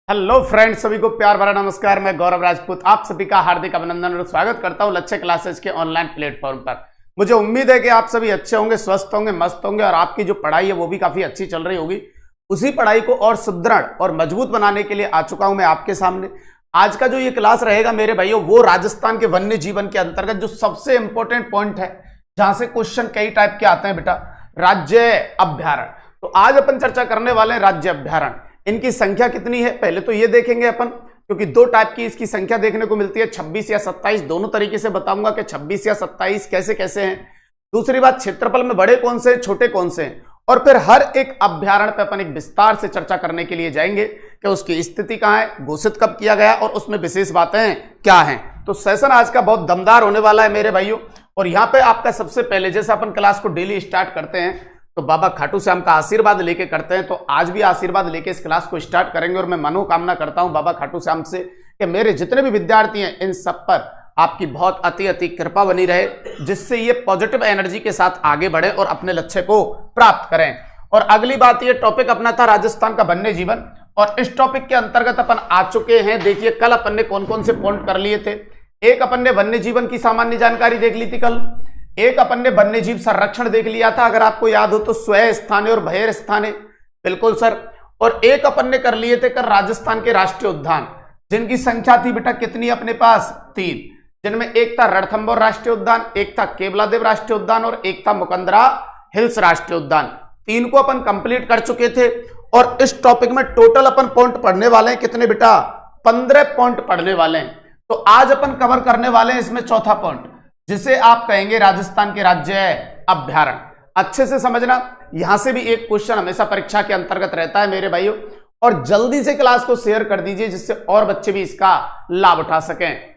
Hello friends, सभी को प्यार भरा नमस्कार। मैं गौरव राजपूत आप सभी का हार्दिक अभिनंदन और स्वागत करता हूं लक्ष्य क्लासेस के ऑनलाइन प्लेटफॉर्म पर। मुझे उम्मीद है कि आप सभी अच्छे होंगे, स्वस्थ होंगे, मस्त होंगे और आपकी जो पढ़ाई है वो भी काफी अच्छी चल रही होगी। उसी पढ़ाई को और सुदृढ़ और मजबूत बनाने के लिए आ चुका हूं मैं आपके सामने। आज का जो ये क्लास रहेगा मेरे भाइयों, वो राजस्थान के वन्य जीवन के अंतर्गत जो सबसे इंपॉर्टेंट पॉइंट है, जहां से क्वेश्चन कई टाइप के आते हैं बेटा, राज्य अभ्यारण्य। तो आज अपन चर्चा करने वाले हैं राज्य अभ्यारण्य। इनकी संख्या कितनी है पहले तो ये देखेंगे अपन, क्योंकि दो टाइप की इसकी संख्या देखने को मिलती है, 26 या 27। दोनों तरीके से बताऊंगा कि 26 या 27 कैसे कैसे हैं। दूसरी बात, क्षेत्रफल में बड़े कौन से हैं, छोटे कौन से हैं। और फिर हर एक अभ्यारण्य पे अपन एक विस्तार से चर्चा करने के लिए जाएंगे कि उसकी स्थिति कहां है, घोषित कब किया गया और उसमें विशेष बातें क्या हैं। तो सेशन आज का बहुत दमदार होने वाला है मेरे भाइयों। और यहां पे आपका सबसे पहले, जैसे अपन क्लास को डेली स्टार्ट करते हैं तो बाबा खाटू श्याम का आशीर्वाद लेके करते हैं, तो आज भी आशीर्वाद लेके इस क्लास को स्टार्ट करेंगे। और मैं मनोकामना करता हूं बाबा खाटू श्याम से कि मेरे जितने भी विद्यार्थी हैं इन सब पर आपकी बहुत अति कृपा बनी रहे, जिससे ये पॉजिटिव एनर्जी के साथ आगे बढ़े और अपने लक्ष्य को प्राप्त करें। और अगली बात, ये टॉपिक अपना था राजस्थान का वन्य जीवन, और इस टॉपिक के अंतर्गत अपन आ चुके हैं। देखिए कल अपन ने कौन कौन से पॉइंट कर लिए थे। एक अपन ने वन्य जीवन की सामान्य जानकारी देख ली थी कल। एक अपन ने वन्य जीव संरक्षण देख लिया था, अगर आपको याद हो तो, स्व स्थानीय और भैर स्थानीय, बिल्कुल सर। और एक अपन ने कर लिए थे कल राजस्थान के राष्ट्रीय उद्यान, जिनकी संख्या थी बेटा कितनी अपने पास, 3, जिनमें एक था रणथंभौर राष्ट्रीय उद्यान, एक था केवलादेव राष्ट्रीय उद्यान और एक था मुकंदरा हिल्स राष्ट्रीय उद्यान। 3 को अपन कंप्लीट कर चुके थे। और इस टॉपिक में टोटल अपन पॉइंट पढ़ने वाले हैं कितने बेटा, 15 पॉइंट पढ़ने वाले हैं। तो आज अपन कवर करने वाले हैं इसमें चौथा पॉइंट, जिसे आप कहेंगे राजस्थान के राज्य अभ्यारण्य। अच्छे से समझना, यहां से भी एक क्वेश्चन हमेशा परीक्षा के अंतर्गत रहता है मेरे भाइयों। और जल्दी से क्लास को शेयर कर दीजिए, जिससे और बच्चे भी इसका लाभ उठा सकें।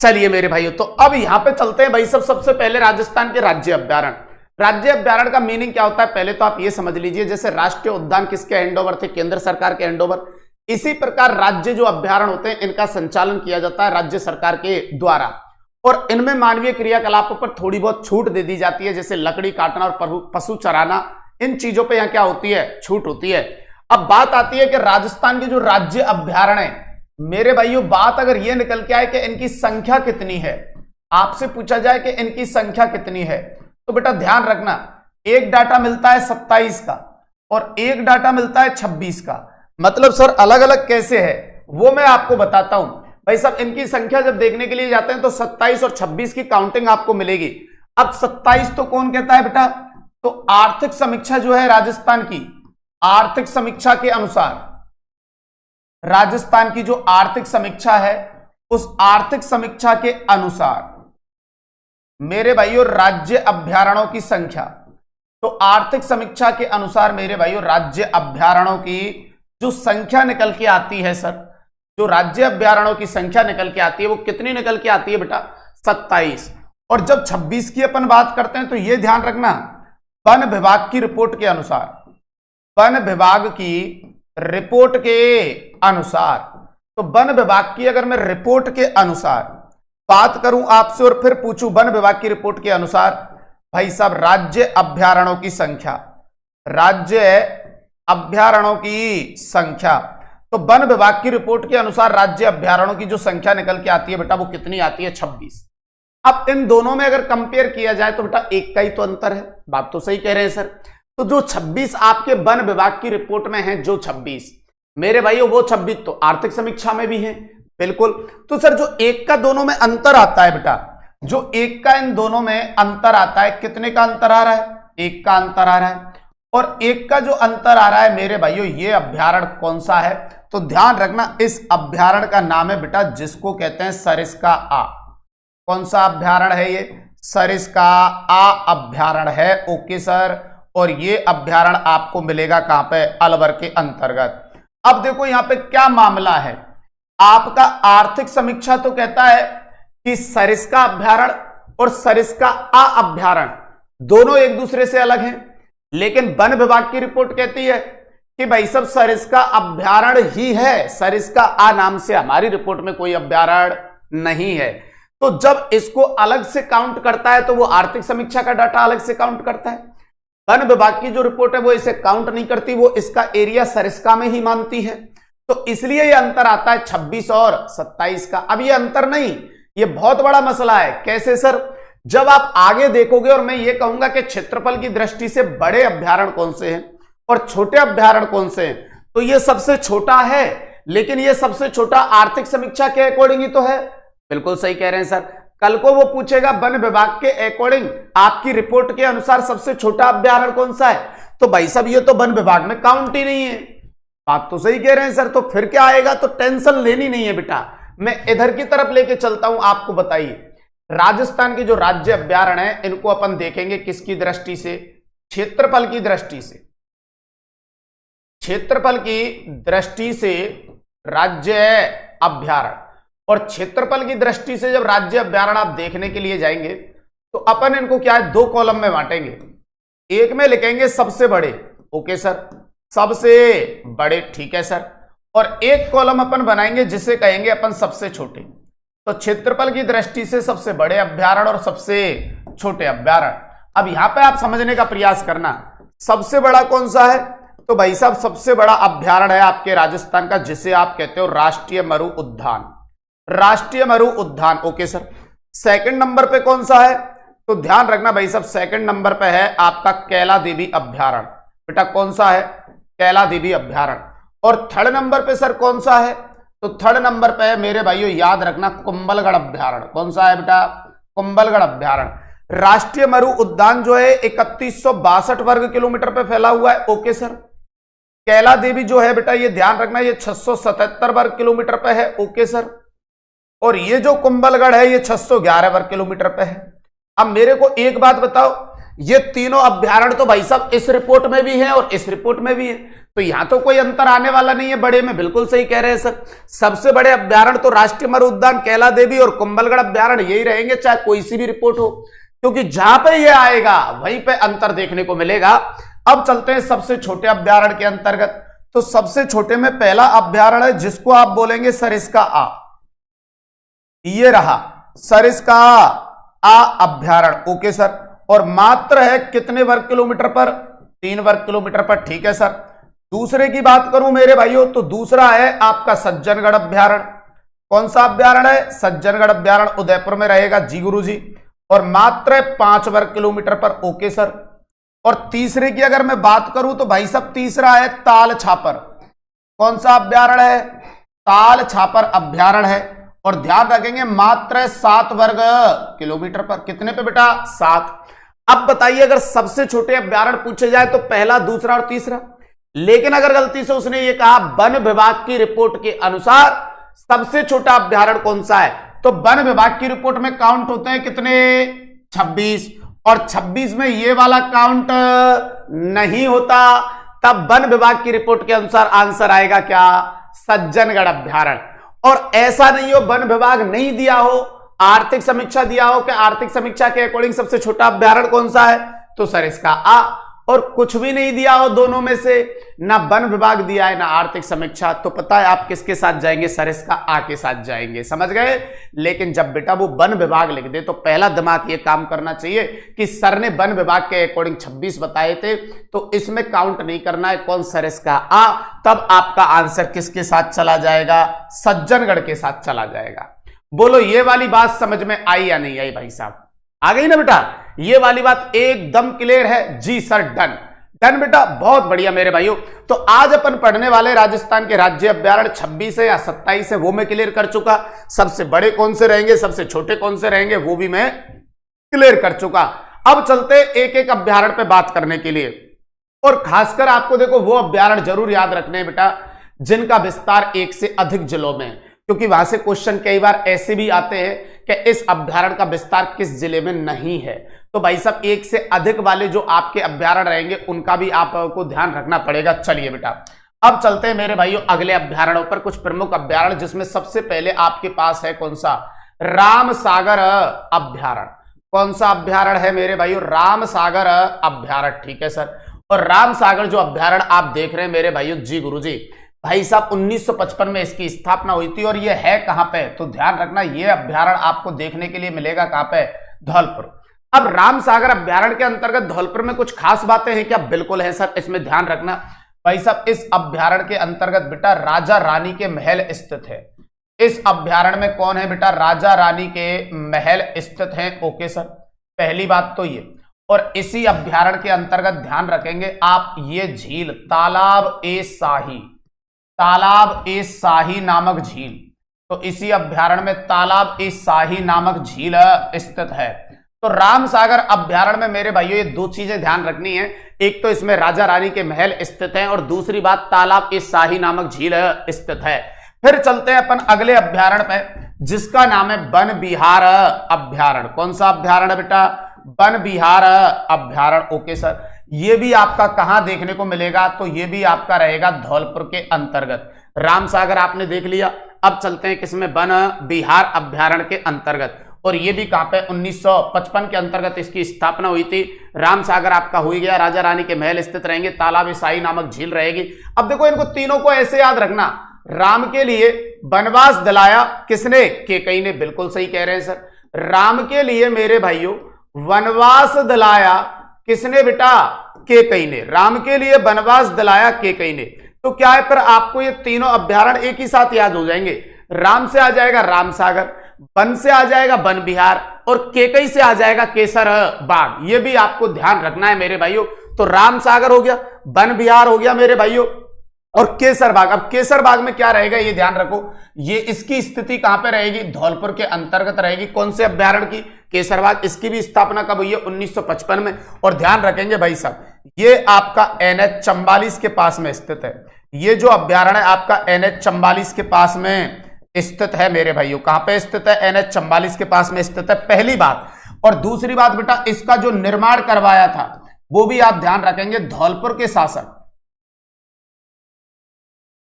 चलिए मेरे भाइयों, तो अब यहां पे चलते हैं भाई सबसे पहले राजस्थान के राज्य अभ्यारण्य। राज्य अभ्यारण्य का मीनिंग क्या होता है पहले तो आप ये समझ लीजिए। जैसे राष्ट्रीय उद्यान किसके हैंडओवर थे, केंद्र सरकार के हैंडओवर, इसी प्रकार राज्य जो अभ्यारण्य होते हैं इनका संचालन किया जाता है राज्य सरकार के द्वारा। और इनमें मानवीय क्रियाकलापों पर थोड़ी बहुत छूट दे दी जाती है, जैसे लकड़ी काटना और पशु चराना, इन चीजों पे यहाँ क्या होती है, छूट होती है। अब बात आती है कि राजस्थान के जो राज्य अभ्यारण्य है मेरे भाइयों, बात अगर ये निकल के आए कि इनकी संख्या कितनी है, आपसे पूछा जाए कि इनकी संख्या कितनी है, तो बेटा ध्यान रखना, एक डाटा मिलता है 27 का और एक डाटा मिलता है 26 का। मतलब सर अलग अलग कैसे है वो मैं आपको बताता हूं भाई साहब। इनकी संख्या जब देखने के लिए जाते हैं तो 27 और 26 की काउंटिंग आपको मिलेगी। अब 27 तो कौन कहता है बेटा, तो आर्थिक समीक्षा जो है राजस्थान की, आर्थिक समीक्षा के अनुसार, राजस्थान की जो आर्थिक समीक्षा है उस आर्थिक समीक्षा के अनुसार मेरे भाइयों राज्य अभ्यारण्यों की संख्या, तो आर्थिक समीक्षा के अनुसार मेरे भाइयों राज्य अभ्यारण्यों की जो संख्या निकल के आती है सर, जो राज्य अभ्यारण्यों की संख्या निकल के आती है वो कितनी निकल के आती है बेटा, 27। और जब 26 की अपन बात करते हैं तो ये ध्यान रखना, वन विभाग की रिपोर्ट के अनुसार, वन विभाग की रिपोर्ट के अनुसार, तो वन विभाग की अगर मैं रिपोर्ट के अनुसार बात करूं आपसे और फिर पूछूं वन विभाग की रिपोर्ट के अनुसार, भाई साहब राज्य अभ्यारण्यों की संख्या, राज्य अभ्यारण्यों की संख्या, तो वन विभाग की रिपोर्ट के अनुसार राज्य अभ्यारण्यों की जो संख्या निकल के आती है बेटा वो कितनी आती है, 26। अब इन दोनों में अगर कंपेयर किया जाए तो बेटा एक का ही तो अंतर है, बात तो सही कह रहे हैं सर। तो जो 26 आपके वन विभाग की रिपोर्ट में है, जो 26 मेरे भाइयों वो 26 तो आर्थिक समीक्षा में भी है, बिल्कुल। तो सर जो एक का दोनों में अंतर आता है बेटा, जो एक का इन दोनों में अंतर आता है, कितने का अंतर आ रहा है, एक का अंतर आ रहा है। और एक का जो अंतर आ रहा है मेरे भाइयों, ये अभ्यारण्य कौन सा है, तो ध्यान रखना इस अभ्यारण्य का नाम है बेटा जिसको कहते हैं सरिस्का आ। कौन सा अभ्यारण्य है ये, सरिस्का आ अभ्यारण्य है। Okay sir. और ये अभ्यारण्य आपको मिलेगा कहां पे, अलवर के अंतर्गत। अब देखो यहां पे क्या मामला है, आपका आर्थिक समीक्षा तो कहता है कि सरिस्का अभ्यारण्य और सरिस्का आ अभ्यारण्य दोनों एक दूसरे से अलग हैं, लेकिन वन विभाग की रिपोर्ट कहती है कि भाई सब सरिस्का अभ्यारण्य ही है, सरिस्का आ नाम से हमारी रिपोर्ट में कोई अभ्यारण्य नहीं है। तो जब इसको अलग से काउंट करता है तो वो आर्थिक समीक्षा का डाटा अलग से काउंट करता है। वन विभाग की जो रिपोर्ट है वो इसे काउंट नहीं करती, वो इसका एरिया सरिस्का में ही मानती है। तो इसलिए ये अंतर आता है 26 और 27 का। अब ये अंतर नहीं, ये बहुत बड़ा मसला है। कैसे सर? जब आप आगे देखोगे और मैं ये कहूंगा कि क्षेत्रफल की दृष्टि से बड़े अभ्यारण्य कौन से हैं और छोटे अभ्यारण्य कौन से हैं, तो ये सबसे छोटा है, लेकिन ये सबसे छोटा आर्थिक समीक्षा के अकॉर्डिंग ही तो है। बिल्कुल सही कह रहे हैं सर। कल को वो पूछेगा वन विभाग के अकॉर्डिंग आपकी रिपोर्ट के अनुसार सबसे छोटा अभ्यारण्य कौन सा है, तो भाई साहब ये तो वन विभाग में काउंट ही नहीं है। बात तो सही कह रहे हैं सर। तो फिर क्या आएगा? तो टेंशन लेनी नहीं है बेटा, मैं इधर की तरफ लेके चलता हूं। आपको बताइए, राजस्थान के जो राज्य अभ्यारण्य है इनको अपन देखेंगे किसकी दृष्टि से? क्षेत्रफल की दृष्टि से। क्षेत्रफल की दृष्टि से राज्य अभ्यारण्य, और क्षेत्रफल की दृष्टि से जब राज्य अभ्यारण्य आप देखने के लिए जाएंगे तो अपन इनको क्या है, दो कॉलम में बांटेंगे। एक में लिखेंगे सबसे बड़े, ओके सर, सबसे बड़े, ठीक है सर, और एक कॉलम अपन बनाएंगे जिसे कहेंगे अपन सबसे छोटे। तो क्षेत्रफल की दृष्टि से सबसे बड़े अभ्यारण्य और सबसे छोटे अभ्यारण्य। अब यहां पे आप समझने का प्रयास करना, सबसे बड़ा कौन सा है? तो भाई साहब सबसे बड़ा अभ्यारण्य है आपके राजस्थान का, जिसे आप कहते हो राष्ट्रीय मरु उद्यान। राष्ट्रीय मरु उद्यान, ओके सर। सेकंड नंबर पे कौन सा है? तो ध्यान रखना भाई साहब, सेकंड नंबर पे है आपका कैला देवी अभ्यारण्य। बेटा कौन सा है? कैला देवी अभ्यारण्य। और थर्ड नंबर पे सर कौन सा है? तो थर्ड नंबर पे है मेरे भाइयों, याद रखना, कुंभलगढ़ अभ्यारण्य। कौन सा है बेटा? कुंभलगढ़ अभ्यारण्य। राष्ट्रीय मरु उद्यान जो है 3162 वर्ग किलोमीटर पे फैला हुआ है, ओके सर। कैला देवी जो है बेटा, ये ध्यान रखना, ये 677 वर्ग किलोमीटर पे है, ओके सर। और ये जो कुंभलगढ़ है ये 611 वर्ग किलोमीटर पे है। अब मेरे को एक बात बताओ, ये तीनों अभ्यारण्य तो भाई साहब इस रिपोर्ट में भी है और इस रिपोर्ट में भी है, तो यहां तो कोई अंतर आने वाला नहीं है बड़े में। बिल्कुल सही कह रहे हैं सर। सबसे बड़े अभ्यारण्य तो राष्ट्रीय मरु उद्यान, कैला देवी और कुंभलगढ़ अभ्यारण्य, यही रहेंगे चाहे कोई सी भी रिपोर्ट हो, क्योंकि जहां पे ये आएगा वहीं पे अंतर देखने को मिलेगा। अब चलते हैं सबसे छोटे अभ्यारण्य के अंतर्गत। तो सबसे छोटे में पहला अभ्यारण्य है जिसको आप बोलेंगे सरिस्का आ। ये रहा सरिस्का आ अभ्यारण्य, ओके सर। और मात्र है कितने वर्ग किलोमीटर पर? 3 वर्ग किलोमीटर पर, ठीक है सर। दूसरे की बात करूं मेरे भाइयों, तो दूसरा है आपका सज्जनगढ़ अभ्यारण्य। कौन सा अभ्यारण्य है? सज्जनगढ़ अभ्यारण्य, उदयपुर में रहेगा जी गुरु जी, और मात्र 5 वर्ग किलोमीटर पर, ओके सर। और तीसरे की अगर मैं बात करूं तो भाई साहब तीसरा है ताल छापर। कौन सा अभ्यारण्य है? ताल छापर अभ्यारण्य है, और ध्यान रखेंगे मात्र 7 वर्ग किलोमीटर पर। कितने पे बेटा? 7। अब बताइए, अगर सबसे छोटे अभ्यारण्य पूछे जाए तो पहला, दूसरा और तीसरा, लेकिन अगर गलती से उसने ये कहा वन विभाग की रिपोर्ट के अनुसार सबसे छोटा अभ्यारण्य कौन सा है, तो वन विभाग की रिपोर्ट में काउंट होते हैं कितने? 26, और 26 में ये वाला काउंट नहीं होता, तब वन विभाग की रिपोर्ट के अनुसार आंसर आएगा क्या? सज्जनगढ़ अभ्यारण्य। और ऐसा नहीं हो वन विभाग नहीं दिया हो, आर्थिक समीक्षा दिया हो कि आर्थिक समीक्षा के अकॉर्डिंग सबसे छोटा अभ्यारण्य कौन सा है, तो सर इसका आ, और कुछ भी नहीं दिया हो दोनों में से, ना वन विभाग दिया है ना आर्थिक समीक्षा, तो पता है आप किसके साथ जाएंगे? सर इसका आ के साथ जाएंगे, समझ गए। लेकिन जब बेटा वो वन विभाग लिख दे तो पहला दिमाग ये काम करना चाहिए कि सर ने वन विभाग के अकॉर्डिंग 26 बताए थे, तो इसमें काउंट नहीं करना है कौन? सर इसका आ। तब आपका आंसर किसके साथ चला जाएगा? सज्जनगढ़ के साथ चला जाएगा। बोलो ये वाली बात समझ में आई या नहीं आई भाई साहब? आ गई ना बेटा? ये वाली बात एकदम क्लियर है? जी सर, डन डन बेटा, बहुत बढ़िया मेरे भाइयों। तो आज अपन पढ़ने वाले राजस्थान के राज्य अभ्यारण्य 26 है या 27 है वो मैं क्लियर कर चुका। सबसे बड़े कौन से रहेंगे, सबसे छोटे कौन से रहेंगे, वो भी मैं क्लियर कर चुका। अब चलते एक एक अभ्यारण्य पे बात करने के लिए, और खासकर आपको देखो वो अभ्यारण्य जरूर याद रखने हैं बेटा जिनका विस्तार 1 से अधिक जिलों में, क्योंकि वहां से क्वेश्चन कई बार ऐसे भी आते हैं कि इस अभ्यारण्य का विस्तार किस जिले में नहीं है। तो भाई साहब 1 से अधिक वाले जो आपके अभ्यारण्य रहेंगे उनका भी आपको ध्यान रखना पड़ेगा। चलिए बेटा अब चलते हैं मेरे भाइयों अगले अभ्यारण्यों पर, कुछ प्रमुख अभ्यारण्य, जिसमें सबसे पहले आपके पास है कौन सा? रामसागर अभ्यारण्य। कौन सा अभ्यारण्य है मेरे भाइयों? रामसागर अभ्यारण्य, ठीक है सर। और रामसागर जो अभ्यारण्य आप देख रहे हैं मेरे भाइयों, जी गुरुजी, भाई साहब 1955 में इसकी स्थापना हुई थी, और ये है कहां पे? तो ध्यान रखना ये अभ्यारण्य आपको देखने के लिए मिलेगा कहां पे? धौलपुर। अब रामसागर अभ्यारण्य के अंतर्गत धौलपुर में कुछ खास बातें हैं क्या? बिल्कुल है सर, इसमें ध्यान रखना भाई साहब। इस अभ्यारण्य के अंतर्गत बेटा राजा रानी के महल स्थित है। इस अभ्यारण्य में कौन है बेटा? राजा रानी के महल स्थित हैं। ओके सर, पहली बात तो ये। और इसी अभ्यारण्य के अंतर्गत ध्यान रखेंगे आप ये झील तालाब ए शाही नामक झील, तो इसी अभ्यारण्य में तालाब ए शाही नामक झील स्थित है। तो रामसागर अभ्यारण्य में मेरे भाइयों ये दो चीजें ध्यान रखनी है, एक तो इसमें राजा रानी के महल स्थित हैं और दूसरी बात तालाब ए शाही नामक झील स्थित है। फिर चलते हैं अपन अगले अभ्यारण्य पे जिसका नाम है वन विहार अभ्यारण्य। कौन सा अभ्यारण्य बेटा? वन विहार अभ्यारण्य। ओके सर, ये भी आपका कहां देखने को मिलेगा? तो ये भी आपका रहेगा धौलपुर के अंतर्गत। रामसागर आपने देख लिया, अब चलते हैं किसमें? वन विहार अभ्यारण्य के अंतर्गत। और ये भी कहां पे? 1955 के अंतर्गत इसकी स्थापना हुई थी। रामसागर आपका हो गया, राजा रानी के महल स्थित रहेंगे, तालाब शाही नामक झील रहेगी। अब देखो इनको तीनों को ऐसे याद रखना, राम के लिए वनवास दिलाया किसने? केकई ने। बिल्कुल सही कह रहे हैं सर, राम के लिए मेरे भाइयों वनवास दिलाया किसने बेटा? केकई ने। राम के लिए वनवास दिलाया केकई ने। तो क्या है, पर आपको ये तीनों अभ्यारण्य एक ही साथ याद हो जाएंगे। राम से आ जाएगा रामसागर, वन से आ जाएगा वन विहार और केकई से आ जाएगा केसर बाग। ये भी आपको ध्यान रखना है मेरे भाइयों। तो रामसागर हो गया, वन विहार हो गया मेरे भाइयों, और केसर बाग। अब केसर बाग में क्या रहेगा ये ध्यान रखो, ये इसकी स्थिति कहां पे रहेगी? धौलपुर के अंतर्गत रहेगी। कौन से अभ्यारण्य की? केसर बाग। इसकी भी स्थापना कब हुई है? 1955 में। और ध्यान रखेंगे भाई साहब, ये आपका NH 44 के पास में स्थित है। ये जो अभ्यारण्य आपका NH 44 के पास में स्थित है मेरे भाइयों। कहां पे स्थित है? NH 44 के पास में स्थित है, पहली बात। और दूसरी बात बेटा, इसका जो निर्माण करवाया था वो भी आप ध्यान रखेंगे धौलपुर के शासक,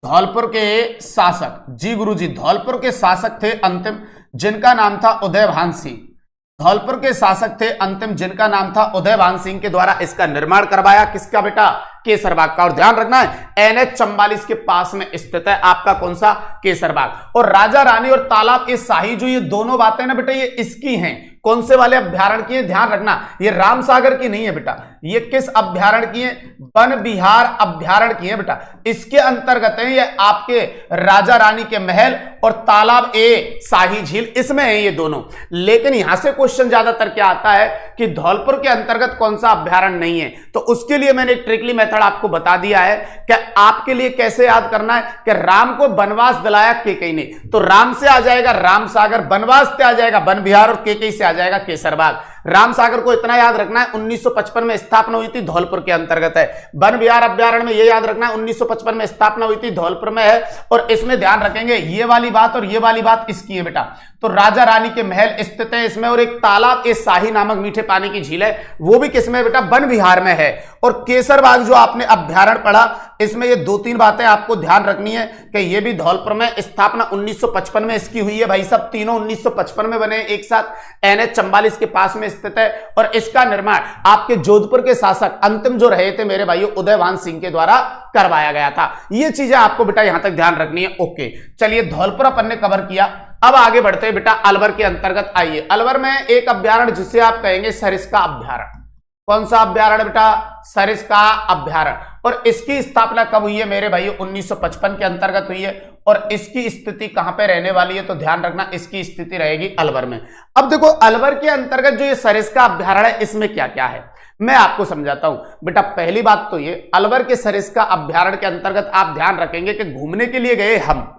धौलपुर के शासक जी गुरुजी, धौलपुर के शासक थे अंतिम, जिनका नाम था उदयभान सिंह। धौलपुर के शासक थे अंतिम, जिनका नाम था उदयभान सिंह के द्वारा इसका निर्माण करवाया। किसका बेटा? केसरबाग का। और ध्यान रखना है NH 44 के पास में स्थित है आपका कौन सा? केसरबाग। और राजा रानी और तालाब ए शाही, जो ये दोनों बातें ना बेटा, ये इसकी हैं। कौन से वाले अभ्यारण्य की है? ध्यान रखना, ये रामसागर की नहीं है बेटा। ये किस अभ्यारण्य की है? वन विहार अभ्यारण्य की है बेटा। इसके अंतर्गत है ये आपके राजा रानी के महल और तालाब ए शाही झील, इसमें है ये दोनों। लेकिन यहां से क्वेश्चन ज्यादातर क्या आता है कि धौलपुर के अंतर्गत कौन सा अभ्यारण्य नहीं है। तो उसके लिए मैंने एक ट्रिकली मेथड आपको बता दिया है कि आपके लिए कैसे याद करना है कि राम को वनवास दिलाया केकई ने, तो राम से आ जाएगा रामसागर, वनवास से आ जाएगा वन विहार और केकई से आ जाएगा केसरबाग। रामसागर को इतना याद रखना है 1955 में स्थापना हुई थी, धौलपुर के अंतर्गत है। वन विहार अभ्यारण्य में यह याद रखना है 1955 में स्थापना हुई थी, धौलपुर में है। और इसमें ध्यान रखेंगे ये वाली बात और ये वाली बात इसकी है बेटा। तो राजा रानी के महल स्थित है इसमें, और एक तालाब ए शाही नामक मीठे पानी की झील है, वो भी किसमें बेटा? वन विहार में है। और केसरबाग जो आपने अभ्यारण्य पढ़ा, इसमें ये दो तीन बातें आपको ध्यान रखनी है कि ये भी धौलपुर में स्थापना 1955 में इसकी हुई है भाई साहब। तीनों 1955 में बने एक साथ, NH 44 के पास में स्थित है। और इसका निर्माण आपके जोधपुर के शासक अंतिम जो रहे थे मेरे भाइयों उदयभान सिंह के द्वारा करवाया गया था। ये चीजें आपको बेटा यहां तक ध्यान रखनी है। ओके, चलिए धौलपुर अपन ने कवर किया। अब आगे बढ़ते हैं बेटा अलवर के अंतर्गत। आइए, अलवर में एक अभ्यारण्य जिसे आप कहेंगे सरिस्का अभ्यारण्य। कौन सा अभ्यारण्य बेटा? सरिस्का अभ्यारण्य। और इसकी स्थापना कब हुई है मेरे भाइयों? 1955 के अंतर्गत हुई है। और इसकी स्थिति कहां पे रहने वाली है? तो ध्यान रखना, इसकी स्थिति रहेगी अलवर में। अब देखो अलवर के अंतर्गत जो ये सरिस्का अभ्यारण्य है, इसमें क्या क्या है मैं आपको समझाता हूं बेटा। पहली बात तो ये, अलवर के सरिस्का अभ्यारण्य के अंतर्गत आप ध्यान रखेंगे कि घूमने के लिए गए हम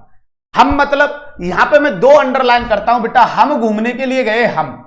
मतलब यहां पे मैं दो अंडरलाइन करता हूं बेटा, हम घूमने के लिए गए हम।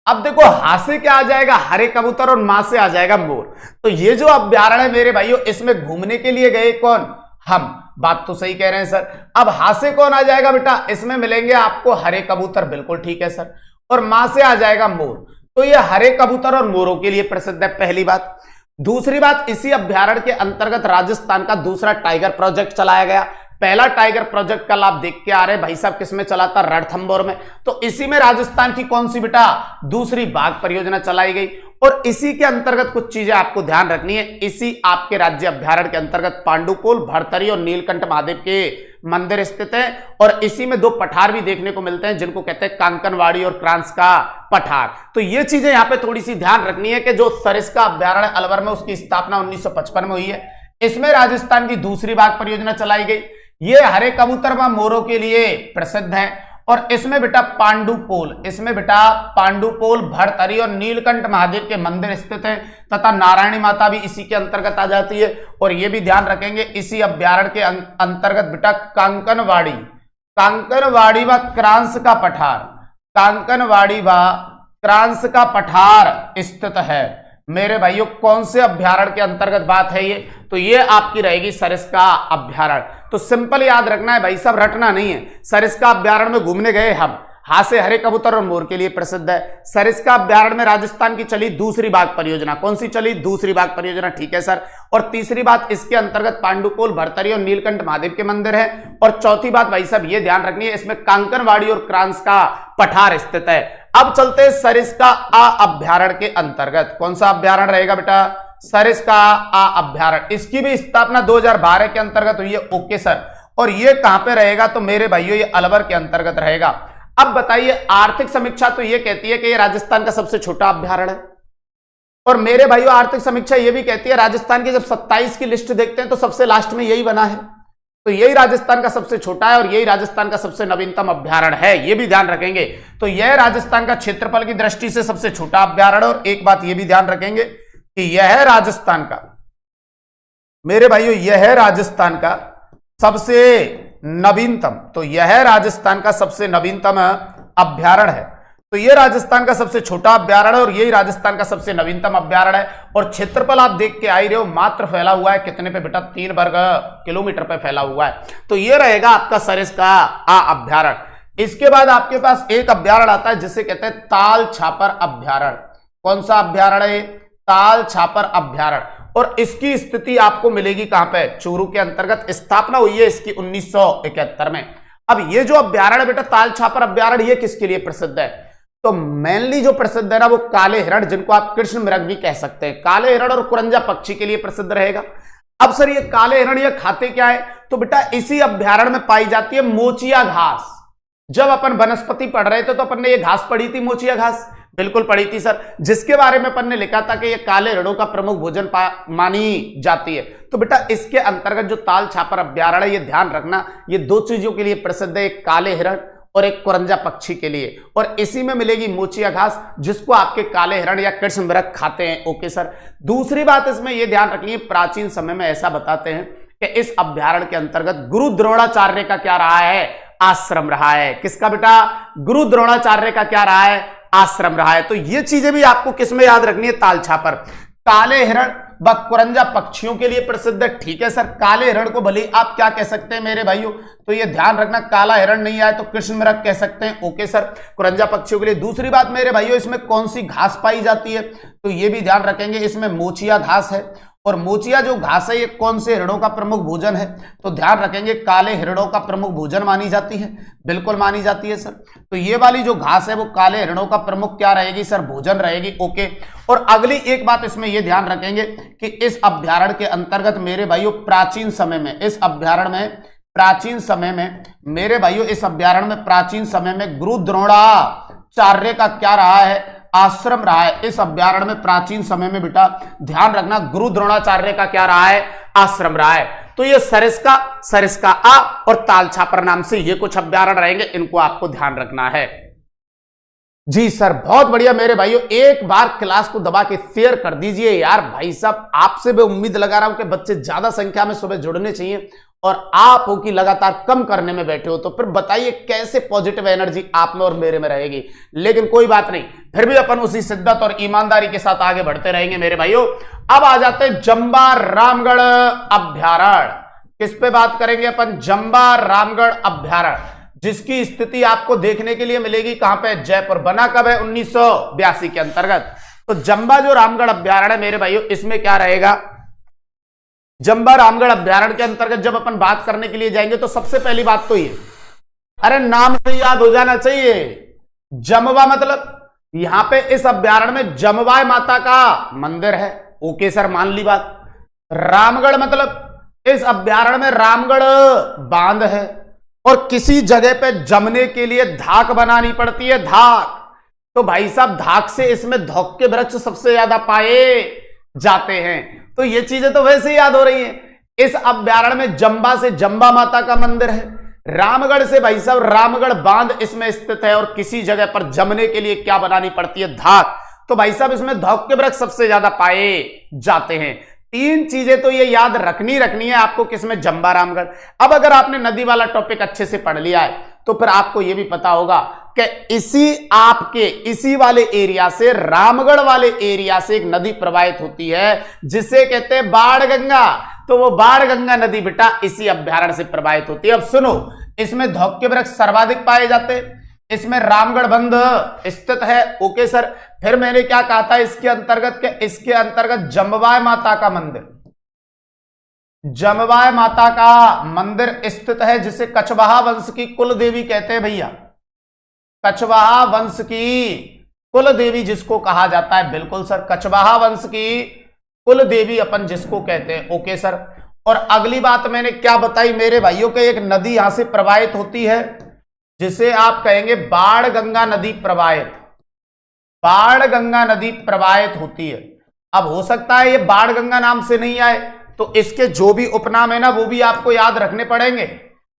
अब देखो हा से क्या आ जाएगा? हरे कबूतर, और मां से आ जाएगा मोर। तो ये जो अभ्यारण्य है मेरे भाइयों, इसमें घूमने के लिए गए कौन? हम। बात तो सही कह रहे हैं सर। अब हा से कौन आ जाएगा बेटा? इसमें मिलेंगे आपको हरे कबूतर, बिल्कुल ठीक है सर। और मां से आ जाएगा मोर। तो ये हरे कबूतर और मोरों के लिए प्रसिद्ध है, पहली बात। दूसरी बात, इसी अभ्यारण्य के अंतर्गत राजस्थान का दूसरा टाइगर प्रोजेक्ट चलाया गया। पहला टाइगर प्रोजेक्ट कल आप देख के आ रहे हैं भाई साहब, किसमें चला था? रणथंभौर में। तो इसी में राजस्थान की कौन सी बेटा? दूसरी बाघ परियोजना चलाई गई। और इसी के अंतर्गत कुछ चीजें आपको ध्यान रखनी है। इसी आपके राज्य अभ्यारण्य के अंतर्गत पांडुपोल, भरतरी और नीलकंठ महादेव के मंदिर स्थित है। और इसी में दो पठार भी देखने को मिलते हैं, जिनको कहते हैं कांकनवाड़ी और क्रांस का पठार। तो ये चीजें यहां पे थोड़ी सी ध्यान रखनी है कि जो सरिस्का अभ्यारण्य अलवर में उसकी स्थापना 1955 में हुई है। इसमें राजस्थान की दूसरी बाघ परियोजना चलाई गई। ये हरे कबूतर व मोरों के लिए प्रसिद्ध है। और इसमें बेटा पांडुपोल, भरतरी और नीलकंठ महादेव के मंदिर स्थित हैं तथा नारायणी माता भी इसी के अंतर्गत आ जाती है। और ये भी ध्यान रखेंगे इसी अभ्यारण्य के अंतर्गत बेटा कांकनवाड़ी व क्रांस का पठार स्थित है। मेरे भाइयों कौन से अभ्यारण्य के अंतर्गत बात है ये? तो ये आपकी रहेगी सरिस्का अभ्यारण्य। तो सिंपल याद रखना है भाई, सब रटना नहीं है। सरिस्का अभ्यारण्य में घूमने गए हम, हां से हरे कबूतर और मोर के लिए प्रसिद्ध है। सरिस्का अभ्यारण्य में राजस्थान की चली दूसरी बाघ परियोजना। कौन सी चली? दूसरी बाघ परियोजना, ठीक है सर। और तीसरी बात, इसके अंतर्गत पांडुपोल, भरतरी और नीलकंठ महादेव के मंदिर है। और चौथी बात भाई साहब ये ध्यान रखनी है, इसमें कांकनवाड़ी और क्रांस का पठार स्थित है। अब चलते हैं सरिस्का आ अभ्यारण्य के अंतर्गत। कौन सा अभ्यारण्य रहेगा बेटा? सरिस्का आ अभ्यारण्य। इसकी भी स्थापना 2012 के अंतर्गत हुई है। Okay sir. और ये कहां पे रहेगा? तो मेरे भाइयों ये अलवर के अंतर्गत रहेगा। अब बताइए, आर्थिक समीक्षा तो ये कहती है कि ये राजस्थान का सबसे छोटा अभ्यारण्य है। और मेरे भाइयों आर्थिक समीक्षा ये भी कहती है, राजस्थान की जब 27 की लिस्ट देखते हैं तो सबसे लास्ट में यही बना है। तो यही राजस्थान का सबसे छोटा है और यही राजस्थान का सबसे नवीनतम अभ्यारण्य है। ये भी ध्यान रखेंगे। तो यह राजस्थान का क्षेत्रफल की दृष्टि से सबसे छोटा अभ्यारण्य। और एक बात ये भी ध्यान रखेंगे कि यह है राजस्थान का, मेरे भाइयों यह है राजस्थान का सबसे नवीनतम, तो यह राजस्थान का सबसे नवीनतम अभ्यारण्य है। तो यह राजस्थान का सबसे छोटा अभ्यारण्य और यही राजस्थान का सबसे नवीनतम अभ्यारण्य है। और क्षेत्रफल आप देख के आ ही रहे हो, मात्र फैला हुआ है कितने पे बेटा? 3 वर्ग किलोमीटर पे फैला हुआ है। तो यह रहेगा आपका सरिस्का आ अभ्यारण्य। इसके बाद आपके पास एक अभ्यारण्य आता है जिसे कहते हैं ताल छापर अभ्यारण्य। कौन सा अभ्यारण्य है? ताल छापर अभ्यारण्य। और इसकी स्थिति आपको मिलेगी कहां पे? चूरू के अंतर्गत। स्थापना हुई है इसकी 1971 में। अब ये जो अभ्यारण्य बेटा ताल छापर अभ्यारण्य, ये किसके लिए प्रसिद्ध है? तो मेनली जो प्रसिद्ध है ना वो काले हिरण, जिनको आप कृष्ण मृग भी कह सकते हैं, काले हिरण और कुरंजा पक्षी के लिए प्रसिद्ध रहेगा। अब सर ये काले हिरण ये खाते क्या है? तो बेटा इसी अभ्यारण्य में पाई जाती है मोचिया घास। जब अपन वनस्पति पढ़ रहे थे तो अपन ने ये घास पढ़ी थी, मोचिया घास, बिल्कुल पढ़ी थी सर, जिसके बारे में अपन ने लिखा था कि ये काले हिरणों का प्रमुख भोजन मानी जाती है। तो बेटा इसके अंतर्गत जो ताल छापर अभ्यारण्य, ये ध्यान रखना, ये 2 चीजों के लिए प्रसिद्ध है, एक काले हिरण और एक कुरंजा पक्षी के लिए। और इसी में मिलेगी मोचिया घास, जिसको आपके काले हिरण या कृष्ण मृग खाते हैं। Okay sir. दूसरी बात इसमें यह ध्यान रखनी है, प्राचीन समय में ऐसा बताते हैं कि इस अभ्यारण्य के अंतर्गत गुरु द्रोणाचार्य का क्या रहा है? आश्रम रहा है। किसका बेटा? गुरु द्रोणाचार्य का क्या रहा है? आश्रम रहा है। तो ये चीजें भी आपको किसमें याद रखनी है? ताल छापर। काले हिरण व कुरंजा पक्षियों के लिए प्रसिद्ध है, ठीक है सर। काले हिरण को भले आप क्या कह सकते हैं मेरे भाइयों? तो ये ध्यान रखना, काला हिरण नहीं आए तो कृष्ण मृग कह सकते हैं। Okay sir. कुरंजा पक्षियों के लिए। दूसरी बात मेरे भाइयों, इसमें कौन सी घास पाई जाती है? तो ये भी ध्यान रखेंगे, इसमें मोचिया घास है। और मोचिया जो घास है ये कौन से हिरणों का प्रमुख भोजन है? तो ध्यान रखेंगे काले हिरणों का प्रमुख भोजन मानी जाती है, बिल्कुल मानी जाती है सर। तो ये वाली जो घास है वो काले हिरणों का प्रमुख क्या रहेगी सर? भोजन रहेगी। ओके। और अगली एक बात इसमें ये ध्यान रखेंगे कि इस अभ्यारण्य के अंतर्गत मेरे भाइयों प्राचीन समय में, इस अभ्यारण्य में प्राचीन समय में मेरे भाइयों, इस अभ्यारण्य में प्राचीन समय में गुरु द्रोणाचार्य का क्या रहा है? आश्रम रहा है। इस अभ्यारण्य में प्राचीन समय में बेटा ध्यान रखना, गुरु द्रोणाचार्य का क्या रहा है? आश्रम रहा है। तो ये सरिस्का आ और ताल छापर नाम से ये कुछ अभ्यारण्य रहेंगे, इनको आपको ध्यान रखना है। जी सर, बहुत बढ़िया मेरे भाइयों। एक बार क्लास को दबा के शेयर कर दीजिए यार। भाई साहब आपसे भी उम्मीद लगा रहा हूं कि बच्चे ज्यादा संख्या में सुबह जुड़ने चाहिए, और आप हो कि लगातार कम करने में बैठे हो। तो फिर बताइए कैसे पॉजिटिव एनर्जी आप में और मेरे में रहेगी। लेकिन कोई बात नहीं, फिर भी अपन उसी शिद्दत और ईमानदारी के साथ आगे बढ़ते रहेंगे मेरे भाइयों। अब आ जाते हैं जंबा रामगढ़ अभ्यारण्य। किस पे बात करेंगे अपन? जंबा रामगढ़ अभ्यारण्य, जिसकी स्थिति आपको देखने के लिए मिलेगी कहां पे? जयपुर। बना कब है? 1982 के अंतर्गत। तो जंबा जो रामगढ़ अभ्यारण्य मेरे भाइयों, इसमें क्या रहेगा? जंबा रामगढ़ अभ्यारण्य के अंतर्गत जब अपन बात करने के लिए जाएंगे तो सबसे पहली बात तो ये, अरे नाम से याद हो जाना चाहिए, जमवा मतलब यहां पे इस अभ्यारण्य में जमवाय माता का मंदिर है। ओके सर, मान ली बात। रामगढ़ मतलब इस अभ्यारण्य में रामगढ़ बांध है और किसी जगह पे जमने के लिए धाक बनानी पड़ती है, धाक। तो भाई साहब धाक से इसमें धौक के वृक्ष सबसे ज्यादा पाए जाते हैं। तो ये चीजें तो वैसे ही याद हो रही हैं। इस अभ्यारण्य में जंबा से जंबा माता का मंदिर है, रामगढ़ से भाई साहब रामगढ़ बांध इसमें स्थित है, और किसी जगह पर जमने के लिए क्या बनानी पड़ती है, धाक। तो भाई साहब इसमें धौक के वृक्ष सबसे ज्यादा पाए जाते हैं। तीन चीजें तो ये याद रखनी है आपको, किसमें, जंबा रामगढ़। अब अगर आपने नदी वाला टॉपिक अच्छे से पढ़ लिया है तो फिर आपको यह भी पता होगा कि इसी वाले एरिया से, रामगढ़ वाले एरिया से एक नदी प्रवाहित होती है जिसे कहते हैं बाण गंगा। तो वो बाण गंगा नदी बेटा इसी अभ्यारण्य से प्रवाहित होती है। अब सुनो, इसमें धौक के वृक्ष सर्वाधिक पाए जाते हैं, इसमें रामगढ़ बंध स्थित है। Okay sir. फिर मैंने क्या कहा था इसके अंतर्गत जम्बाई माता का मंदिर, जमवाय माता का मंदिर स्थित है, जिसे कछवाहा वंश की कुल देवी कहते हैं भैया। कछवाहा वंश की कुल देवी जिसको कहा जाता है, बिल्कुल सर, कछवाहा वंश की कुल देवी अपन जिसको कहते हैं। Okay sir. और अगली बात मैंने क्या बताई मेरे भाइयों के, एक नदी यहां से प्रवाहित होती है जिसे आप कहेंगे बाण गंगा नदी प्रवाहित, बाण गंगा नदी प्रवाहित होती है। अब हो सकता है ये बाण गंगा नाम से नहीं आए, तो इसके जो भी उपनाम है ना वो भी आपको याद रखने पड़ेंगे।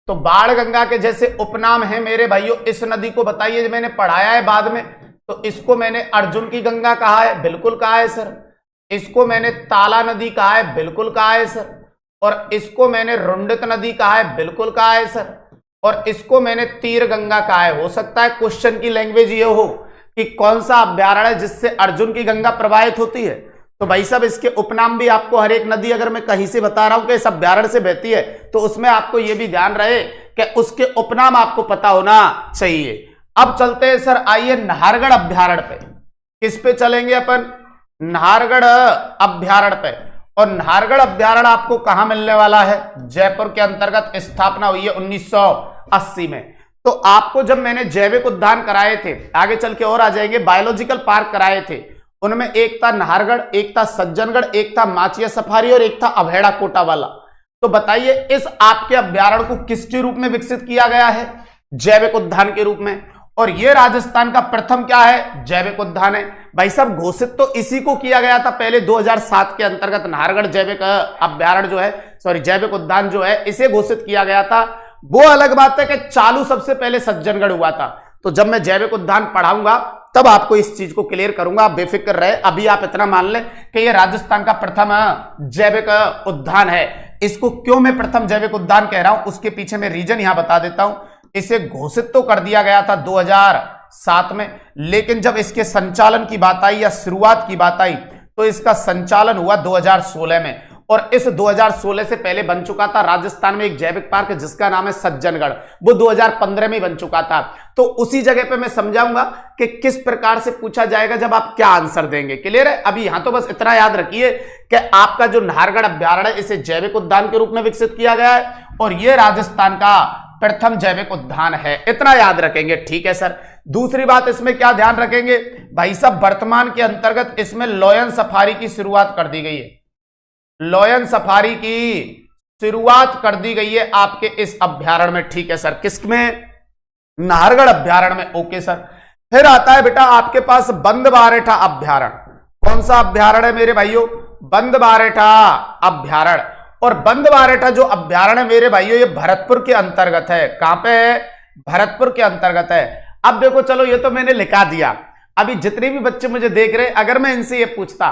तो बाण गंगा के जैसे उपनाम है मेरे भाइयों, इस नदी को बताइए, मैंने पढ़ाया है बाद में। तो इसको मैंने अर्जुन की गंगा कहा है, बिल्कुल कहा है सर। इसको मैंने ताला नदी कहा है, बिल्कुल कहा है सर। और इसको मैंने रुंडित नदी कहा है, बिल्कुल कहा है सर। और इसको मैंने तीर गंगा कहा है। हो सकता है क्वेश्चन की लैंग्वेज ये हो कि कौन सा अभ्यारण्य है जिससे अर्जुन की गंगा प्रवाहित होती है। तो भाई साहब इसके उपनाम भी आपको, हर एक नदी अगर मैं कहीं से बता रहा हूं कि इस अभ्यारण्य से बहती है तो उसमें आपको यह भी ध्यान रहे कि उसके उपनाम आपको पता होना चाहिए। अब चलते हैं सर, आइए नाहरगढ़ अभ्यारण्य पे। किस पे चलेंगे अपन, नाहरगढ़ अभ्यारण्य पे। और नाहरगढ़ अभ्यारण्य आपको कहां मिलने वाला है, जयपुर के अंतर्गत स्थापना हुई है 1980 में। तो आपको जब मैंने जैविक उद्यान कराए थे, आगे चल के और आ जाएंगे, बायोलॉजिकल पार्क कराए थे, उनमें एक था नाहरगढ़, एक था सज्जनगढ़, एक था माचिया सफारी और एक था अभेड़ा कोटा वाला। तो बताइए इस आपके अभ्यारण्य को किसके रूप में विकसित किया गया है, जैविक उद्यान के रूप में। और यह राजस्थान का प्रथम क्या है, जैविक उद्यान है। भाई साहब घोषित तो इसी को किया गया था पहले 2007 के अंतर्गत, नाहरगढ़ जैविक अभ्यारण्य जो है, सॉरी जैविक उद्यान जो है, इसे घोषित किया गया था। वो अलग बात है कि चालू सबसे पहले सज्जनगढ़ हुआ था। तो जब मैं जैविक उद्यान पढ़ाऊंगा तब आपको इस चीज को क्लियर करूंगा, आप बेफिक्र रहे। अभी आप इतना मान लें कि यह राजस्थान का प्रथम जैविक उद्यान है। इसको क्यों मैं प्रथम जैविक उद्यान कह रहा हूं, उसके पीछे मैं रीजन यहां बता देता हूं। इसे घोषित तो कर दिया गया था 2007 में, लेकिन जब इसके संचालन की बात आई या शुरुआत की बात आई तो इसका संचालन हुआ 2016 में। और इस 2016 से पहले बन चुका था राजस्थान में एक जैविक पार्क जिसका नाम है सज्जनगढ़, वो 2015 में बन चुका था। तो उसी जगह पे मैं समझाऊंगा कि किस प्रकार से पूछा जाएगा जब आप क्या आंसर देंगे। क्लियर है। अभी यहां तो बस इतना याद रखिए कि आपका जो नाहरगढ़ अभ्यारण्य है इसे जैविक उद्यान के रूप में विकसित किया गया है और यह राजस्थान का प्रथम जैविक उद्यान है, इतना याद रखेंगे। ठीक है सर। दूसरी बात इसमें क्या ध्यान रखेंगे भाई साहब, वर्तमान के अंतर्गत इसमें लॉयन सफारी की शुरुआत कर दी गई है, लॉयन सफारी की शुरुआत कर दी गई है आपके इस अभ्यारण्य में। ठीक है सर, किसमें, नाहरगढ़ अभ्यारण्य में। Okay sir. फिर आता है बेटा आपके पास बंदबारेठा अभ्यारण्य। कौन सा अभ्यारण्य है मेरे भाइयों, बंदबारेठा अभ्यारण्य। और बंदबारेठा जो अभ्यारण्य मेरे भाइयों ये भरतपुर के अंतर्गत है। कहां पे है, भरतपुर के अंतर्गत है। अब देखो चलो ये तो मैंने लिखा दिया, अभी जितने भी बच्चे मुझे देख रहे, अगर मैं इनसे ये पूछता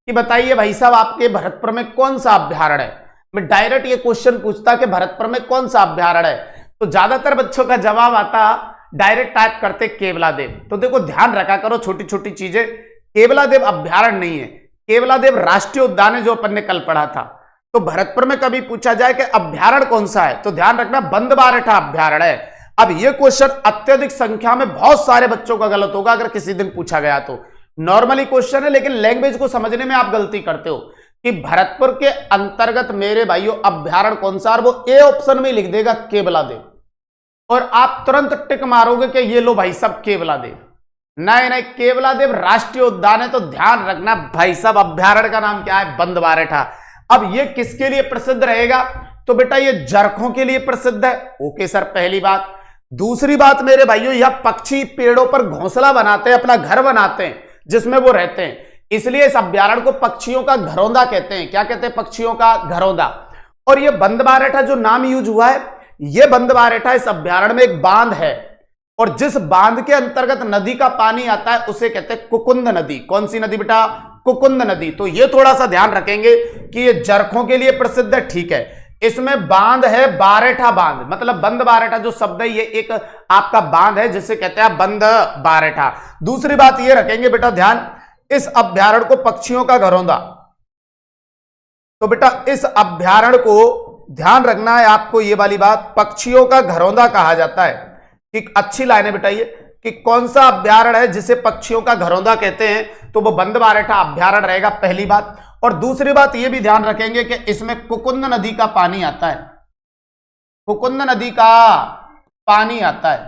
कि बताइए भाई साहब आपके भरतपुर में कौन सा अभ्यारण्य है, मैं डायरेक्ट ये क्वेश्चन पूछता कि भरतपुर में कौन सा अभ्यारण्य है, तो ज्यादातर बच्चों का जवाब आता डायरेक्ट टाइप करते केवलादेव। तो देखो ध्यान रखा करो छोटी छोटी चीजें, केवलादेव अभ्यारण्य नहीं है, केवलादेव राष्ट्रीय उद्यान है जो अपन ने कल पढ़ा था। तो भरतपुर में कभी पूछा जाए कि अभ्यारण्य कौन सा है तो ध्यान रखना बंदबारेठा अभ्यारण्य है। अब यह क्वेश्चन अत्यधिक संख्या में बहुत सारे बच्चों का गलत होगा अगर किसी दिन पूछा गया तो। नॉर्मली क्वेश्चन है लेकिन लैंग्वेज को समझने में आप गलती करते हो कि भरतपुर के अंतर्गत मेरे भाइयों अभ्यारण्य कौन सा, और वो ए ऑप्शन में लिख देगा केवलादेव, और आप तुरंत टिक मारोगे कि ये लो भाई साहब केवलादेव। नहीं, केवलादेव राष्ट्रीय उद्यान है। तो ध्यान रखना भाई साहब अभ्यारण्य का नाम क्या है, बंदबारेठा। अब ये किसके लिए प्रसिद्ध रहेगा, तो बेटा ये जरखों के लिए प्रसिद्ध है। ओके सर, पहली बात। दूसरी बात मेरे भाइयों, यह पक्षी पेड़ों पर घोंसला बनाते हैं, अपना घर बनाते हैं जिसमें वो रहते हैं, इसलिए इस अभ्यारण्य को पक्षियों का घरौंदा कहते हैं। क्या कहते हैं? पक्षियों का घरौंदा। और ये बंदबारेठा जो नाम यूज हुआ है, ये बंदबारेठा इस अभ्यारण्य में एक बांध है, और जिस बांध के अंतर्गत नदी का पानी आता है उसे कहते हैं कुकुंद नदी। कौन सी नदी बेटा? कुकुंद नदी। तो ये थोड़ा सा ध्यान रखेंगे कि ये जरखों के लिए प्रसिद्ध है, ठीक है। इसमें बांध है बारेठा बांध, मतलब बंद बारेठा जो शब्द है ये एक आपका बांध है जिसे कहते हैं बंद बारेठा। दूसरी बात ये रखेंगे बेटा ध्यान, इस अभ्यारण्य को पक्षियों का घरौंदा, तो बेटा इस अभ्यारण्य को ध्यान रखना है आपको, ये वाली बात, पक्षियों का घरौंदा कहा जाता है। कि अच्छी लाइन है बेटा ये, कि कौन सा अभ्यारण्य है जिसे पक्षियों का घरौंदा कहते हैं, तो वो बंद बारेठा अभ्यारण्य रहेगा, पहली बात। और दूसरी बात ये भी ध्यान रखेंगे कि इसमें कुकुंद नदी का पानी आता है, कुकुंद नदी का पानी आता है।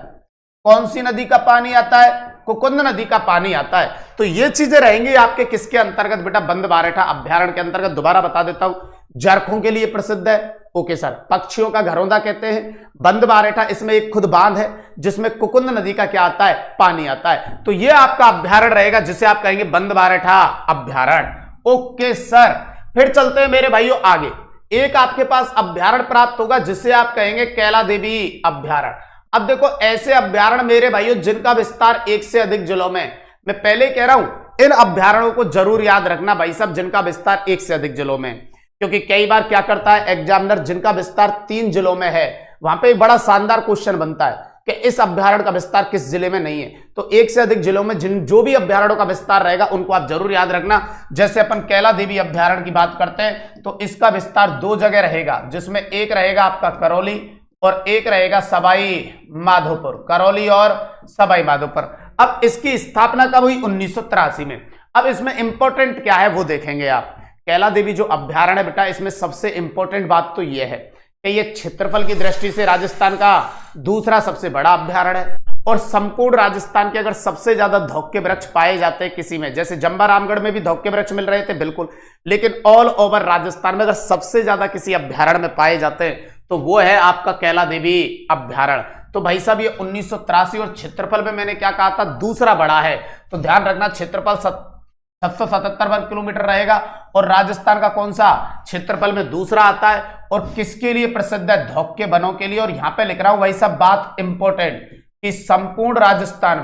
कौन सी नदी का पानी आता है? कुकुंद नदी का पानी आता है। तो ये चीजें रहेंगी आपके किसके अंतर्गत बेटा? बंद बारेठा अभ्यारण्य के अंतर्गत। दोबारा बता देता हूं, जरखों के लिए प्रसिद्ध है, ओके सर, पक्षियों का घरौंदा कहते हैं, बंद बारेठा इसमें एक खुद बांध है जिसमें कुकुंद नदी का क्या आता है? पानी आता है। तो ये आपका अभ्यारण्य रहेगा जिसे आप कहेंगे बंद बारेठा अभ्यारण्य, ओके सर। फिर चलते हैं मेरे भाइयों आगे, एक आपके पास अभ्यारण्य प्राप्त होगा जिसे आप कहेंगे कैला देवी अभ्यारण्य। अब देखो ऐसे अभ्यारण्य मेरे भाइयों जिनका विस्तार एक से अधिक जिलों में, मैं पहले कह रहा हूं इन अभ्यारण्यों को जरूर याद रखना भाई साहब, जिनका विस्तार एक से अधिक जिलों में, क्योंकि कई बार क्या करता है एग्जामिनर, जिनका विस्तार 3 जिलों में है वहां पे बड़ा शानदार क्वेश्चन बनता है कि इस अभ्यारण्य का विस्तार किस जिले में नहीं है। तो एक से अधिक जिलों में जो भी अभ्यारण्यों का विस्तार रहेगा उनको आप जरूर याद रखना। जैसे अपन कैला देवी अभ्यारण्य की बात करते हैं तो इसका विस्तार 2 जगह रहेगा, जिसमें एक रहेगा आपका करौली और एक रहेगा सवाई माधोपुर, करौली और सवाई माधोपुर। अब इसकी स्थापना कब हुई? 1983 में। अब इसमें इंपॉर्टेंट क्या है वो देखेंगे आप। कैला देवी जो अभ्यारण्य है बेटा, इसमें सबसे इंपॉर्टेंट बात तो यह है कि ये क्षेत्रफल की दृष्टि से राजस्थान का दूसरा सबसे बड़ा अभ्यारण्य है, और संपूर्ण राजस्थान के अगर सबसे ज्यादा धौक के वृक्ष पाए जाते हैं किसी में, जैसे जंबा रामगढ़ में भी धौक के वृक्ष मिल रहे थे बिल्कुल, लेकिन ऑल ओवर राजस्थान में अगर सबसे ज्यादा किसी अभ्यारण्य में पाए जाते हैं तो वो है आपका कैला देवी अभ्यारण्य। तो भाई साहब ये 1983 और क्षेत्रफल में मैंने क्या कहा था? दूसरा बड़ा है। तो ध्यान रखना, क्षेत्रफल 777 वर्ग किलोमीटर रहेगा, और राजस्थान का कौन सा क्षेत्रफल में दूसरा आता है, और किसके लिए प्रसिद्ध है? धौक के वनों के लिए। और यहां पे लिख रहा हूं भाई साहब बात इंपॉर्टेंट, कि संपूर्ण राजस्थान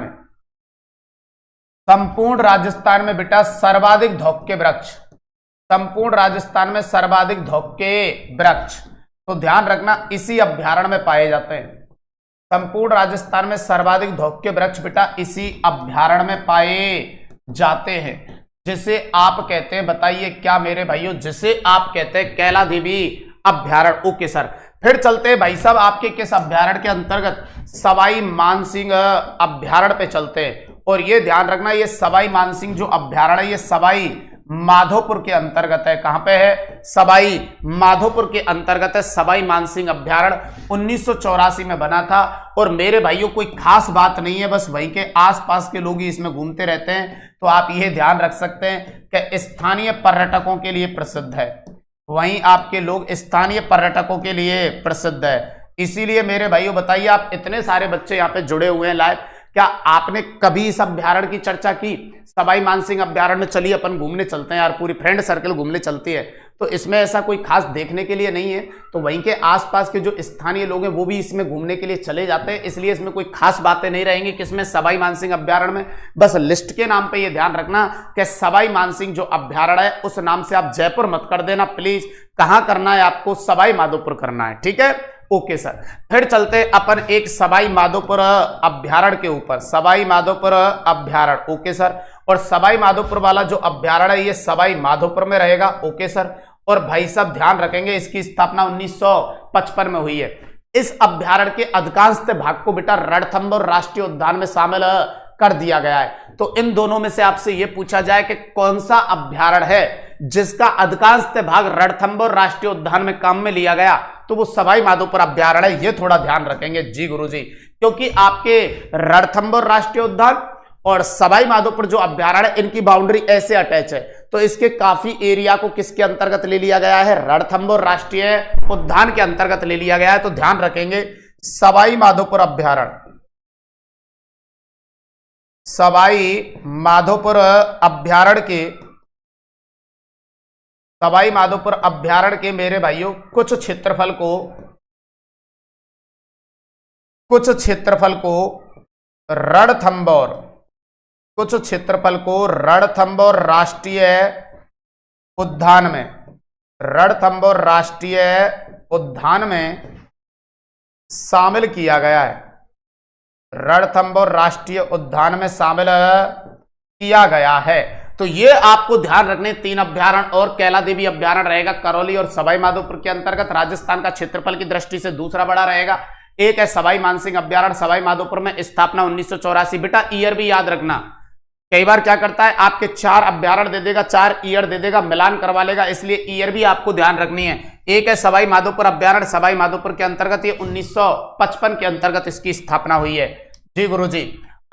में बेटा सर्वाधिक धौक के वृक्ष, संपूर्ण राजस्थान में सर्वाधिक धौक के वृक्ष, तो ध्यान रखना इसी अभ्यारण्य में पाए जाते हैं। संपूर्ण राजस्थान में सर्वाधिक धौक के वृक्ष बेटा इसी अभ्यारण्य में पाए जाते हैं, जिसे आप कहते हैं, बताइए क्या मेरे भाइयों, जिसे आप कहते हैं कैला देवी अभ्यारण्य। ओके सर, फिर चलते हैं भाई साहब आपके किस अभ्यारण्य के अंतर्गत? सवाई मानसिंह अभ्यारण्य पे चलते हैं। और ये ध्यान रखना, ये सवाई मानसिंह जो अभ्यारण्य है ये सवाई माधोपुर के अंतर्गत है। कहां पे है? सवाई माधोपुर के अंतर्गत है सवाई मानसिंह अभ्यारण्य। 1984 में बना था। और मेरे भाइयों कोई खास बात नहीं है, बस वहीं के आसपास के लोग ही इसमें घूमते रहते हैं। तो आप ये ध्यान रख सकते हैं कि स्थानीय पर्यटकों के लिए प्रसिद्ध है, वहीं आपके लोग स्थानीय पर्यटकों के लिए प्रसिद्ध है। इसीलिए मेरे भाइयों बताइए, आप इतने सारे बच्चे यहाँ पे जुड़े हुए हैं लाइव, क्या आपने कभी इस अभ्यारण्य की चर्चा की? सवाई मानसिंह अभ्यारण्य चलिए अपन घूमने चलते हैं यार, पूरी फ्रेंड सर्कल घूमने चलती है। तो इसमें ऐसा कोई खास देखने के लिए नहीं है, तो वहीं के आसपास के जो स्थानीय लोग हैं वो भी इसमें घूमने के लिए चले जाते हैं, इसलिए इसमें कोई खास बातें नहीं रहेंगी किसमें? सवाई मानसिंह अभ्यारण्य में। बस लिस्ट के नाम पे ये ध्यान रखना कि सवाई मानसिंह जो अभ्यारण्य है उस नाम से आप जयपुर मत कर देना प्लीज। कहां करना है आपको? सवाई माधोपुर करना है, ठीक है, ओके सर। फिर चलते अपन एक सवाई माधोपुर अभ्यारण्य के ऊपर, सवाई माधोपुर अभ्यारण्य, ओके सर। और सवाई माधोपुर वाला जो अभ्यारण्य है ये सवाई माधोपुर में रहेगा, ओके सर। और भाई साहब ध्यान रखेंगे इसकी स्थापना 1955 में हुई है। इस अभ्यारण्य के अधिकांश भाग को बेटा रणथंभौर राष्ट्रीय उद्यान में शामिल कर दिया गया है। तो इन दोनों में से आपसे यह पूछा जाए कि कौन सा अभ्यारण्य है जिसका अधिकांश भाग रणथंभौर राष्ट्रीय उद्यान में काम में लिया गया, तो वो सवाई माधोपुर अभ्यारण्य है। ये थोड़ा ध्यान रखेंगे जी गुरुजी, क्योंकि आपके रणथंभौर राष्ट्रीय उद्यान और सवाई माधोपुर जो अभ्यारण्य इनकी बाउंड्री ऐसे अटैच है, तो इसके काफी एरिया को किसके अंतर्गत ले लिया गया है? रणथंभौर राष्ट्रीय उद्यान के अंतर्गत ले लिया गया है। तो ध्यान रखेंगे सवाई माधोपुर अभ्यारण्य, सवाई माधोपुर अभ्यारण्य के, सवाई माधोपुर अभ्यारण्य के मेरे भाइयों कुछ क्षेत्रफल को रणथंभौर, कुछ क्षेत्रफल को रणथंभौर राष्ट्रीय उद्यान में, रणथंभौर राष्ट्रीय उद्यान में शामिल किया गया है, रणथंभौर राष्ट्रीय उद्यान में शामिल किया गया है। तो ये आपको ध्यान रखने 3 अभ्यारण्य और कैला देवी अभ्यारण्य रहेगा करौली और सवाई माधोपुर के अंतर्गत। राजस्थान का क्षेत्रफल की दृष्टि से दूसरा बड़ा रहेगा। एक है सवाई मानसिंह अभ्यारण्य, सवाई माधोपुर में, स्थापना 1984। बेटा ईयर भी याद रखना, कई बार क्या करता है आपके 4 अभ्यारण्य दे देगा, 4 ईयर दे देगा, मिलान करवा लेगा, इसलिए ईयर भी आपको ध्यान रखनी है। एक है सवाई माधोपुर अभ्यारण्य, सवाई माधोपुर के अंतर्गत, ये 1955 के अंतर्गत इसकी स्थापना हुई है। जी गुरुजी।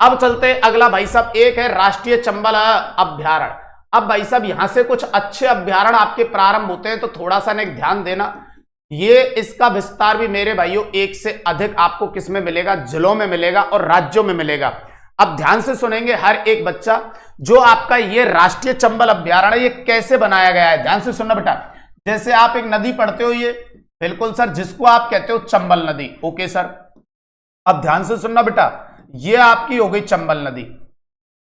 अब चलते अगला भाई साहब, एक है राष्ट्रीय चंबल अभ्यारण्य। अब भाई साहब यहां से कुछ अच्छे अभ्यारण्य आपके प्रारंभ होते हैं, तो थोड़ा सा एक ध्यान देना। ये इसका विस्तार भी मेरे भाइयों एक से अधिक आपको किसमें मिलेगा, जिलों में मिलेगा और राज्यों में मिलेगा। अब ध्यान से सुनेंगे हर एक बच्चा, जो आपका ये राष्ट्रीय चंबल अभ्यारण्य ये कैसे बनाया गया है, ध्यान से सुनना बेटा। जैसे आप एक नदी पढ़ते हो, ये बिल्कुल सर, जिसको आप कहते हो चंबल नदी। ओके सर, अब ध्यान से सुनना बेटा, ये आपकी हो गई चंबल नदी।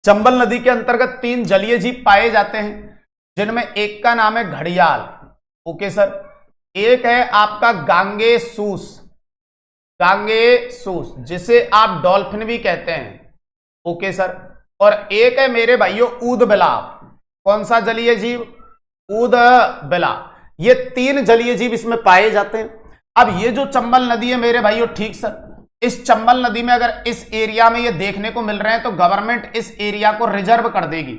चंबल नदी के अंतर्गत 3 जलीय जीव पाए जाते हैं, जिनमें एक का नाम है घड़ियाल। ओके सर, एक है आपका गांगेसूस, गांगेसूस जिसे आप डॉल्फिन भी कहते हैं। ओके सर, और एक है मेरे भाइयों ऊदबिलाव। कौन सा जलीय जीव, ऊदबिलाव। ये 3 जलीय जीव इसमें पाए जाते हैं। अब ये जो चंबल नदी है मेरे भाइयों, ठीक सर, इस चंबल नदी में अगर इस एरिया में ये देखने को मिल रहे हैं तो गवर्नमेंट इस एरिया को रिजर्व कर देगी।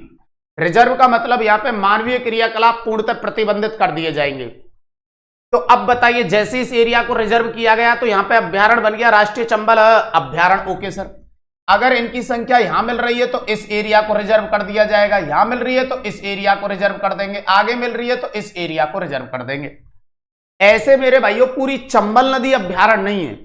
रिजर्व का मतलब यहां पे मानवीय क्रियाकलाप पूर्णतः प्रतिबंधित कर दिए जाएंगे। तो अब बताइए, जैसे इस एरिया को रिजर्व किया गया तो यहां पे अभ्यारण्य बन गया राष्ट्रीय चंबल अभ्यारण्य। ओके सर, अगर इनकी संख्या यहां मिल रही है तो इस एरिया को रिजर्व कर दिया जाएगा, यहां मिल रही है तो इस एरिया को रिजर्व कर देंगे, आगे मिल रही है तो इस एरिया को रिजर्व कर देंगे। ऐसे मेरे भाइयों पूरी चंबल नदी अभ्यारण्य नहीं है,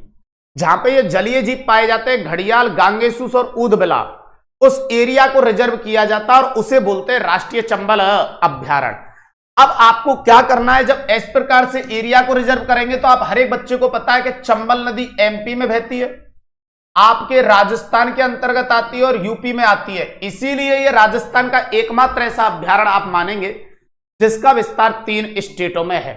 जहां पे ये जलीय जीव पाए जाते हैं घड़ियाल, गांगेसूस और ऊदबिलाव, उस एरिया को रिजर्व किया जाता है और उसे बोलते हैं राष्ट्रीय चंबल अभ्यारण्य। अब आपको क्या करना है, जब इस प्रकार से एरिया को रिजर्व करेंगे तो आप हर एक बच्चे को पता है कि चंबल नदी एमपी में बहती है, आपके राजस्थान के अंतर्गत आती है और यूपी में आती है। इसीलिए ये राजस्थान का एकमात्र ऐसा अभ्यारण्य आप मानेंगे जिसका विस्तार 3 स्टेटों में है।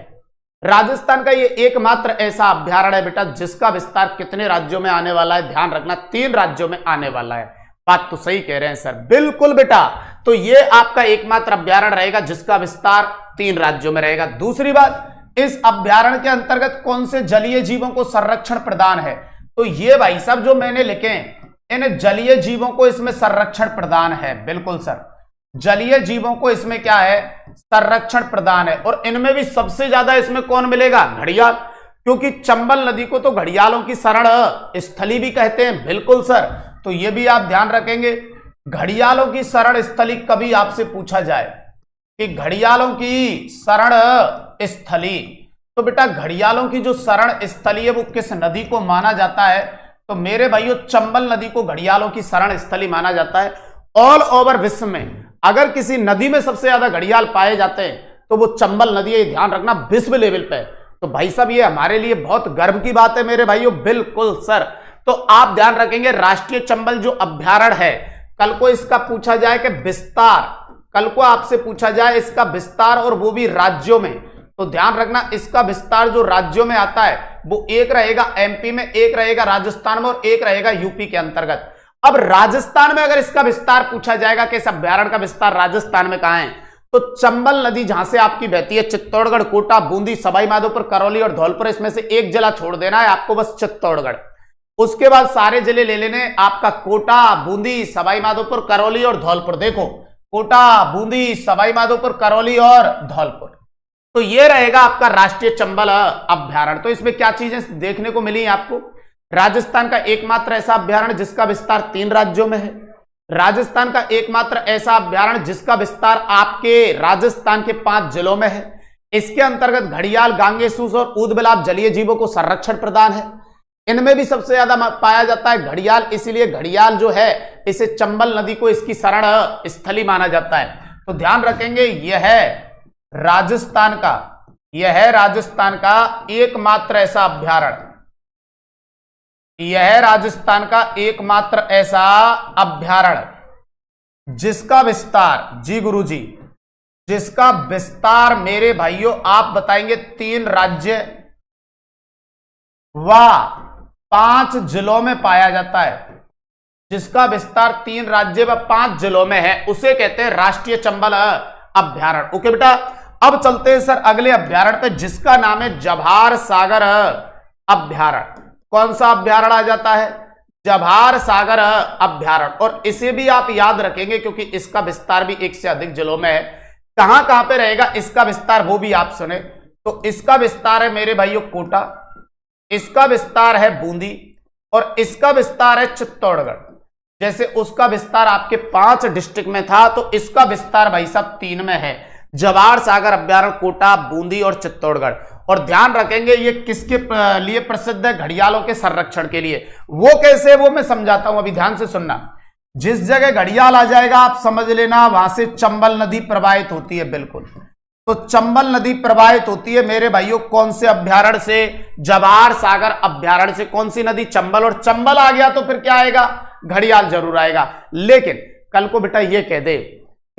राजस्थान का ये एकमात्र ऐसा अभ्यारण्य है बेटा जिसका विस्तार कितने राज्यों में आने वाला है, ध्यान रखना 3 राज्यों में आने वाला है। बात तो सही कह रहे हैं सर, बिल्कुल बेटा। तो ये आपका एकमात्र अभ्यारण्य रहेगा जिसका विस्तार 3 राज्यों में रहेगा। दूसरी बात, इस अभ्यारण्य के अंतर्गत कौन से जलीय जीवों को संरक्षण प्रदान है, तो ये भाई साहब जो मैंने लिखे इन जलीय जीवों को इसमें संरक्षण प्रदान है। बिल्कुल सर, जलीय जीवों को इसमें क्या है, संरक्षण प्रदान है। और इनमें भी सबसे ज्यादा इसमें कौन मिलेगा, घड़ियाल, क्योंकि चंबल नदी को तो घड़ियालों की शरण स्थली भी कहते हैं। बिल्कुल सर, तो ये भी आप ध्यान रखेंगे। घड़ियालों की शरण स्थली कभी आपसे पूछा जाए कि घड़ियालों की शरण स्थली, तो बेटा घड़ियालों की जो शरण स्थली है वो किस नदी को माना जाता है, तो मेरे भाइयों चंबल नदी को घड़ियालों की शरण स्थली माना जाता है। ऑल ओवर विश्व में अगर किसी नदी में सबसे ज्यादा घड़ियाल पाए जाते हैं तो वो चंबल नदी है, ध्यान रखना, विश्व लेवल पे। तो भाई साहब ये हमारे लिए बहुत गर्व की बात है मेरे भाइयों। बिल्कुल सर, तो आप ध्यान रखेंगे राष्ट्रीय चंबल जो अभ्यारण्य है, कल को इसका पूछा जाए कि विस्तार, कल को आपसे पूछा जाए इसका विस्तार और वो भी राज्यों में, तो ध्यान रखना इसका विस्तार जो राज्यों में आता है वो एक रहेगा एमपी में, एक रहेगा राजस्थान में और एक रहेगा यूपी के अंतर्गत। अब राजस्थान में अगर इसका विस्तार पूछा जाएगा कि इस अभ्यारण्य का विस्तार राजस्थान में कहां है, तो चंबल नदी जहां से आपकी बहती है, चित्तौड़गढ़, कोटा, बूंदी, सवाई माधोपुर, करौली और धौलपुर, इसमें से एक जिला छोड़ देना है आपको, बस चित्तौड़गढ़। उसके बाद सारे जिले ले लेने आपका कोटा, बूंदी, सवाई माधोपुर, करौली और धौलपुर। देखो कोटा, बूंदी, सवाई माधोपुर, करौली और धौलपुर, तो ये रहेगा आपका राष्ट्रीय चंबल अभ्यारण्य। तो इसमें क्या चीजें देखने को मिली आपको, राजस्थान का एकमात्र ऐसा अभ्यारण्य जिसका विस्तार 3 राज्यों में है, राजस्थान का एकमात्र ऐसा अभ्यारण्य जिसका विस्तार आपके राजस्थान के 5 जिलों में है। इसके अंतर्गत घड़ियाल, गांगेसूस और ऊदबिलाव जलीय जीवों को संरक्षण प्रदान है। इनमें भी सबसे ज्यादा पाया जाता है घड़ियाल, इसीलिए घड़ियाल जो है इसे चंबल नदी को इसकी शरण स्थली माना जाता है। तो ध्यान रखेंगे यह है राजस्थान का एकमात्र ऐसा अभ्यारण्य, यह राजस्थान का एकमात्र ऐसा अभ्यारण्य जिसका विस्तार, जी गुरुजी, जिसका विस्तार मेरे भाइयों आप बताएंगे 3 राज्य व 5 जिलों में पाया जाता है। जिसका विस्तार 3 राज्य व 5 जिलों में है उसे कहते हैं राष्ट्रीय चंबल अभ्यारण्य। ओके बेटा, अब चलते हैं सर अगले अभ्यारण्य पे जिसका नाम है जवाहर सागर अभ्यारण्य। कौन सा अभ्यारण्य आ जाता है? जवाहर सागर अभ्यारण्य। और इसे भी आप याद रखेंगे क्योंकि इसका विस्तार भी 1 से अधिक जिलों में है। कहां कहां पे रहेगा इसका विस्तार वो भी आप सुने। तो इसका विस्तार है मेरे भाइयों कोटा, इसका विस्तार है बूंदी और इसका विस्तार है चित्तौड़गढ़। जैसे उसका विस्तार आपके 5 डिस्ट्रिक्ट में था तो इसका विस्तार भाई साहब 3 में है, जवाहर सागर अभ्यारण्य, कोटा, बूंदी और चित्तौड़गढ़। और ध्यान रखेंगे ये किसके लिए प्रसिद्ध है? घड़ियालों के संरक्षण के लिए। वो कैसे, वो मैं समझाता हूं, अभी ध्यान से सुनना। जिस जगह घड़ियाल आ जाएगा आप समझ लेना वहां से चंबल नदी प्रवाहित होती है। बिल्कुल, तो चंबल नदी प्रवाहित होती है मेरे भाइयों कौन से अभ्यारण्य से? जवाहर सागर अभ्यारण्य से। कौन सी नदी? चंबल। और चंबल आ गया तो फिर क्या आएगा? घड़ियाल जरूर आएगा। लेकिन कल को बेटा ये कह दे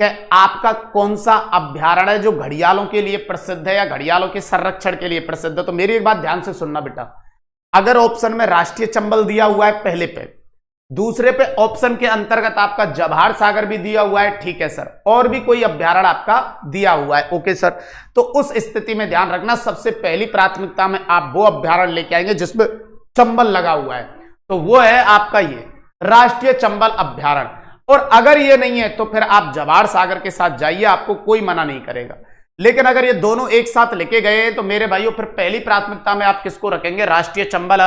कि आपका कौन सा अभ्यारण्य है जो घड़ियालों के लिए प्रसिद्ध है या घड़ियालों के संरक्षण के लिए प्रसिद्ध है, तो मेरी एक बात ध्यान से सुनना बेटा। अगर ऑप्शन में राष्ट्रीय चंबल दिया हुआ है पहले पे, दूसरे पे ऑप्शन के अंतर्गत आपका जवाहर सागर भी दिया हुआ है, ठीक है सर, और भी कोई अभ्यारण्य आपका दिया हुआ है, ओके सर, तो उस स्थिति में ध्यान रखना सबसे पहली प्राथमिकता में आप वो अभ्यारण्य लेके आएंगे जिसमें चंबल लगा हुआ है, तो वो है आपका ये राष्ट्रीय चंबल अभ्यारण्य। और अगर ये नहीं है तो फिर आप जवाहर सागर के साथ जाइए, आपको कोई मना नहीं करेगा। लेकिन अगर ये दोनों एक साथ लेके गए तो मेरे भाइयों फिर पहली प्राथमिकता में आप किसको रखेंगे? राष्ट्रीय चंबल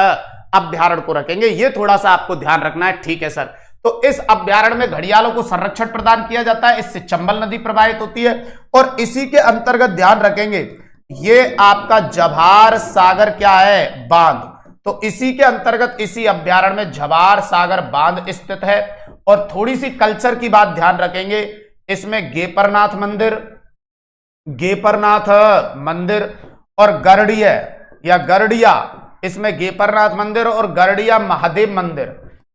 अभ्यारण्य को रखेंगे। ये थोड़ा सा आपको ध्यान रखना है, ठीक है सर। तो इस अभ्यारण्य में घड़ियालों को संरक्षण प्रदान किया जाता है, इससे चंबल नदी प्रवाहित होती है और इसी के अंतर्गत ध्यान रखेंगे ये आपका जवाहर सागर क्या है? बांध। तो इसी के अंतर्गत इसी अभ्यारण्य में जवाहर सागर बांध स्थित है। और थोड़ी सी कल्चर की बात ध्यान रखेंगे, इसमें गेपरनाथ मंदिर और गरडिया या गरडिया, इसमें गेपरनाथ मंदिर और गरडिया महादेव मंदिर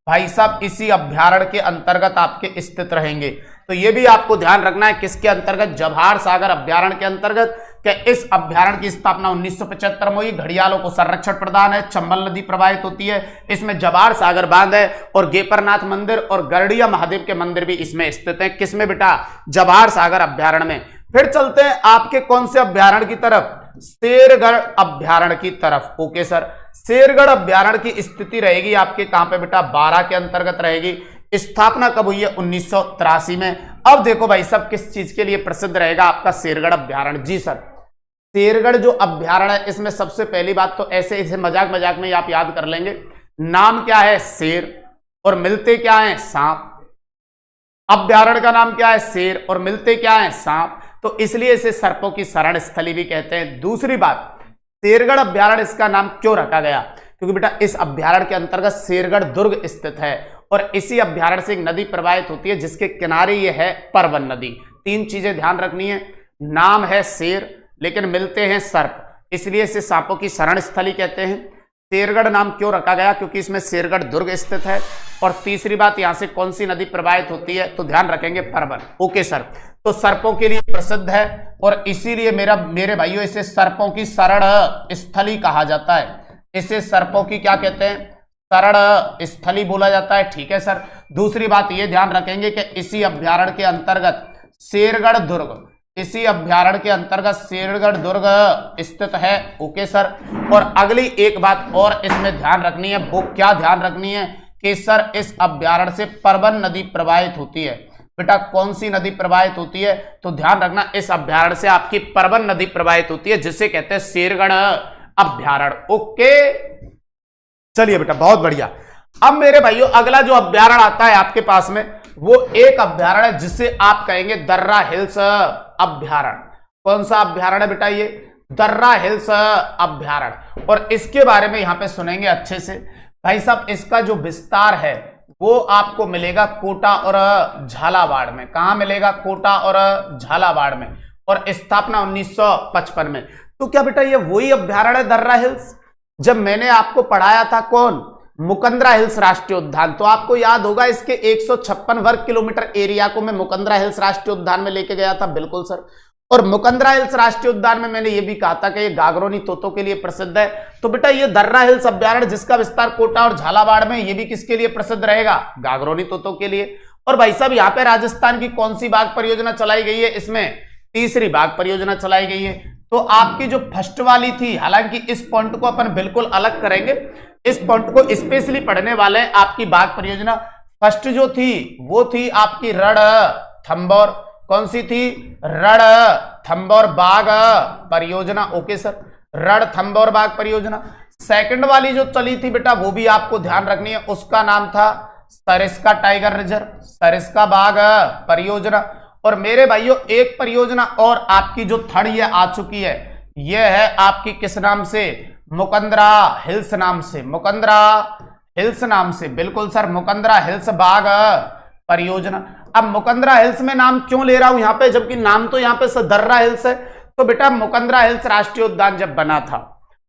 भाई साहब इसी अभ्यारण्य के अंतर्गत आपके स्थित रहेंगे। तो ये भी आपको ध्यान रखना है किसके अंतर्गत? जवाहर सागर अभ्यारण्य के अंतर्गत। कि इस अभ्यारण्य की स्थापना 1975 में हुई, घड़ियालों को संरक्षण प्रदान है, चंबल नदी प्रवाहित होती है, इसमें जवाहर सागर बांध है और गेपरनाथ मंदिर और गरडिया महादेव के मंदिर भी इसमें स्थित हैं। किसमें बेटा? जवाहर सागर अभ्यारण्य में। फिर चलते हैं आपके कौन से अभ्यारण्य की तरफ? शेरगढ़ अभ्यारण्य की तरफ। ओके सर, शेरगढ़ अभ्यारण्य की स्थिति रहेगी आपके कहां पे बेटा? 12 के अंतर्गत रहेगी। स्थापना कब हुई है? 1983 में। अब देखो भाई साहब किस चीज के लिए प्रसिद्ध रहेगा आपका शेरगढ़ अभ्यारण्य? जी सर, शेरगढ़ जो अभ्यारण्य है इसमें सबसे पहली बात तो ऐसे इसे मजाक मजाक में आप याद कर लेंगे, नाम क्या है? शेर, और मिलते क्या है? सांप। अभ्यारण्य का नाम क्या है? शेर, और मिलते क्या है? सांप। तो इसलिए इसे सर्पों की शरण स्थली भी कहते हैं। दूसरी बात, शेरगढ़ अभ्यारण्य इसका नाम क्यों रखा गया? क्योंकि बेटा इस अभ्यारण्य के अंतर्गत शेरगढ़ दुर्ग स्थित है और इसी अभ्यारण्य से एक नदी प्रवाहित होती है जिसके किनारे ये है परवन नदी। 3 चीजें ध्यान रखनी है, नाम है शेर लेकिन मिलते हैं सर्प, इसलिए इसे सांपों की शरण स्थली कहते हैं। शेरगढ़ नाम क्यों रखा गया? क्योंकि इसमें शेरगढ़ दुर्ग स्थित है। और तीसरी बात, यहां से कौन सी नदी प्रवाहित होती है? तो ध्यान रखेंगे परवन। ओके सर, तो सर्पों के लिए प्रसिद्ध है और इसीलिए मेरे भाइयों इसे सर्पों की शरण स्थली कहा जाता है। इसे सर्पों की क्या कहते हैं? शरण स्थली बोला जाता है, ठीक है सर। दूसरी बात ये ध्यान रखेंगे कि इसी अभ्यारण्य के अंतर्गत शेरगढ़ दुर्ग, इसी अभ्यारण्य के अंतर्गत शेरगढ़ दुर्ग स्थित है। ओके सर, और अगली एक बात और इसमें ध्यान रखनी है, वो क्या ध्यान रखनी है कि सर इस अभ्यारण्य से परवन नदी प्रवाहित होती है। बेटा कौन सी नदी प्रवाहित होती है? तो ध्यान रखना इस अभ्यारण्य से आपकी परवन नदी प्रवाहित होती है जिसे कहते हैं शेरगढ़ अभ्यारण्य। ओके चलिए बेटा, बहुत बढ़िया। अब मेरे भाइयों अगला जो अभ्यारण्य आता है आपके पास में वो एक अभ्यारण्य जिसे आप कहेंगे दर्रा हिल्स अभ्यारण्य। कौन सा अभ्यारण्य बेटा? ये दर्रा हिल्स अभ्यारण्य, और इसके बारे में यहां पे सुनेंगे अच्छे से भाई साहब। इसका जो विस्तार है वो आपको मिलेगा कोटा और झालावाड़ में। कहां मिलेगा? कोटा और झालावाड़ में, और स्थापना 1955 में। तो क्या बेटा ये वही अभ्यारण्य है दर्रा हिल्स? जब मैंने आपको पढ़ाया था कौन, मुकंदरा हिल्स राष्ट्रीय उद्यान, तो आपको याद होगा इसके 156 वर्ग किलोमीटर एरिया को मैं मुकंदरा हिल्स राष्ट्रीय उद्यान में लेके गया था। बिल्कुल सर। और मुकंदरा हिल्स राष्ट्रीय उद्यान में मैंने ये भी कहा था कि ये गागरोनी तोतों के लिए प्रसिद्ध है। तो बेटा ये दर्रा हिल्स अभ्यारण्य जिसका विस्तार कोटा और झालावाड़ में, ये भी किसके लिए प्रसिद्ध रहेगा? गागरोनी तोतों के लिए। और भाई साहब यहाँ पे राजस्थान की कौन सी बाघ परियोजना चलाई गई है? इसमें तीसरी बाघ परियोजना चलाई गई है। तो आपकी जो फर्स्ट वाली थी, हालांकि इस पॉइंट को अपन बिल्कुल अलग करेंगे, इस पॉइंट को स्पेशली पढ़ने वाले हैं। आपकी बाघ परियोजना फर्स्ट जो थी वो थी आपकी रणथंभौर। कौन सी थी? रणथंभौर बाघ परियोजना। ओके सर, रणथंभौर बाघ परियोजना। सेकंड वाली जो चली थी बेटा वो भी आपको ध्यान रखनी है, उसका नाम था सरिस्का टाइगर रिजर्व, सरिस्का बाघ परियोजना। और मेरे भाइयों एक परियोजना और आपकी जो थर्ड ये आ चुकी है, ये है आपकी किस नाम से? मुकंदरा हिल्स नाम से, मुकंदरा हिल्स नाम से। बिल्कुल सर, मुकंदरा हिल्स बाघ परियोजना। अब मुकंदरा हिल्स में नाम क्यों ले रहा हूं यहां पे, जबकि नाम तो यहां पे दर्रा हिल्स है? तो बेटा मुकंदरा हिल्स राष्ट्रीय उद्यान जब बना था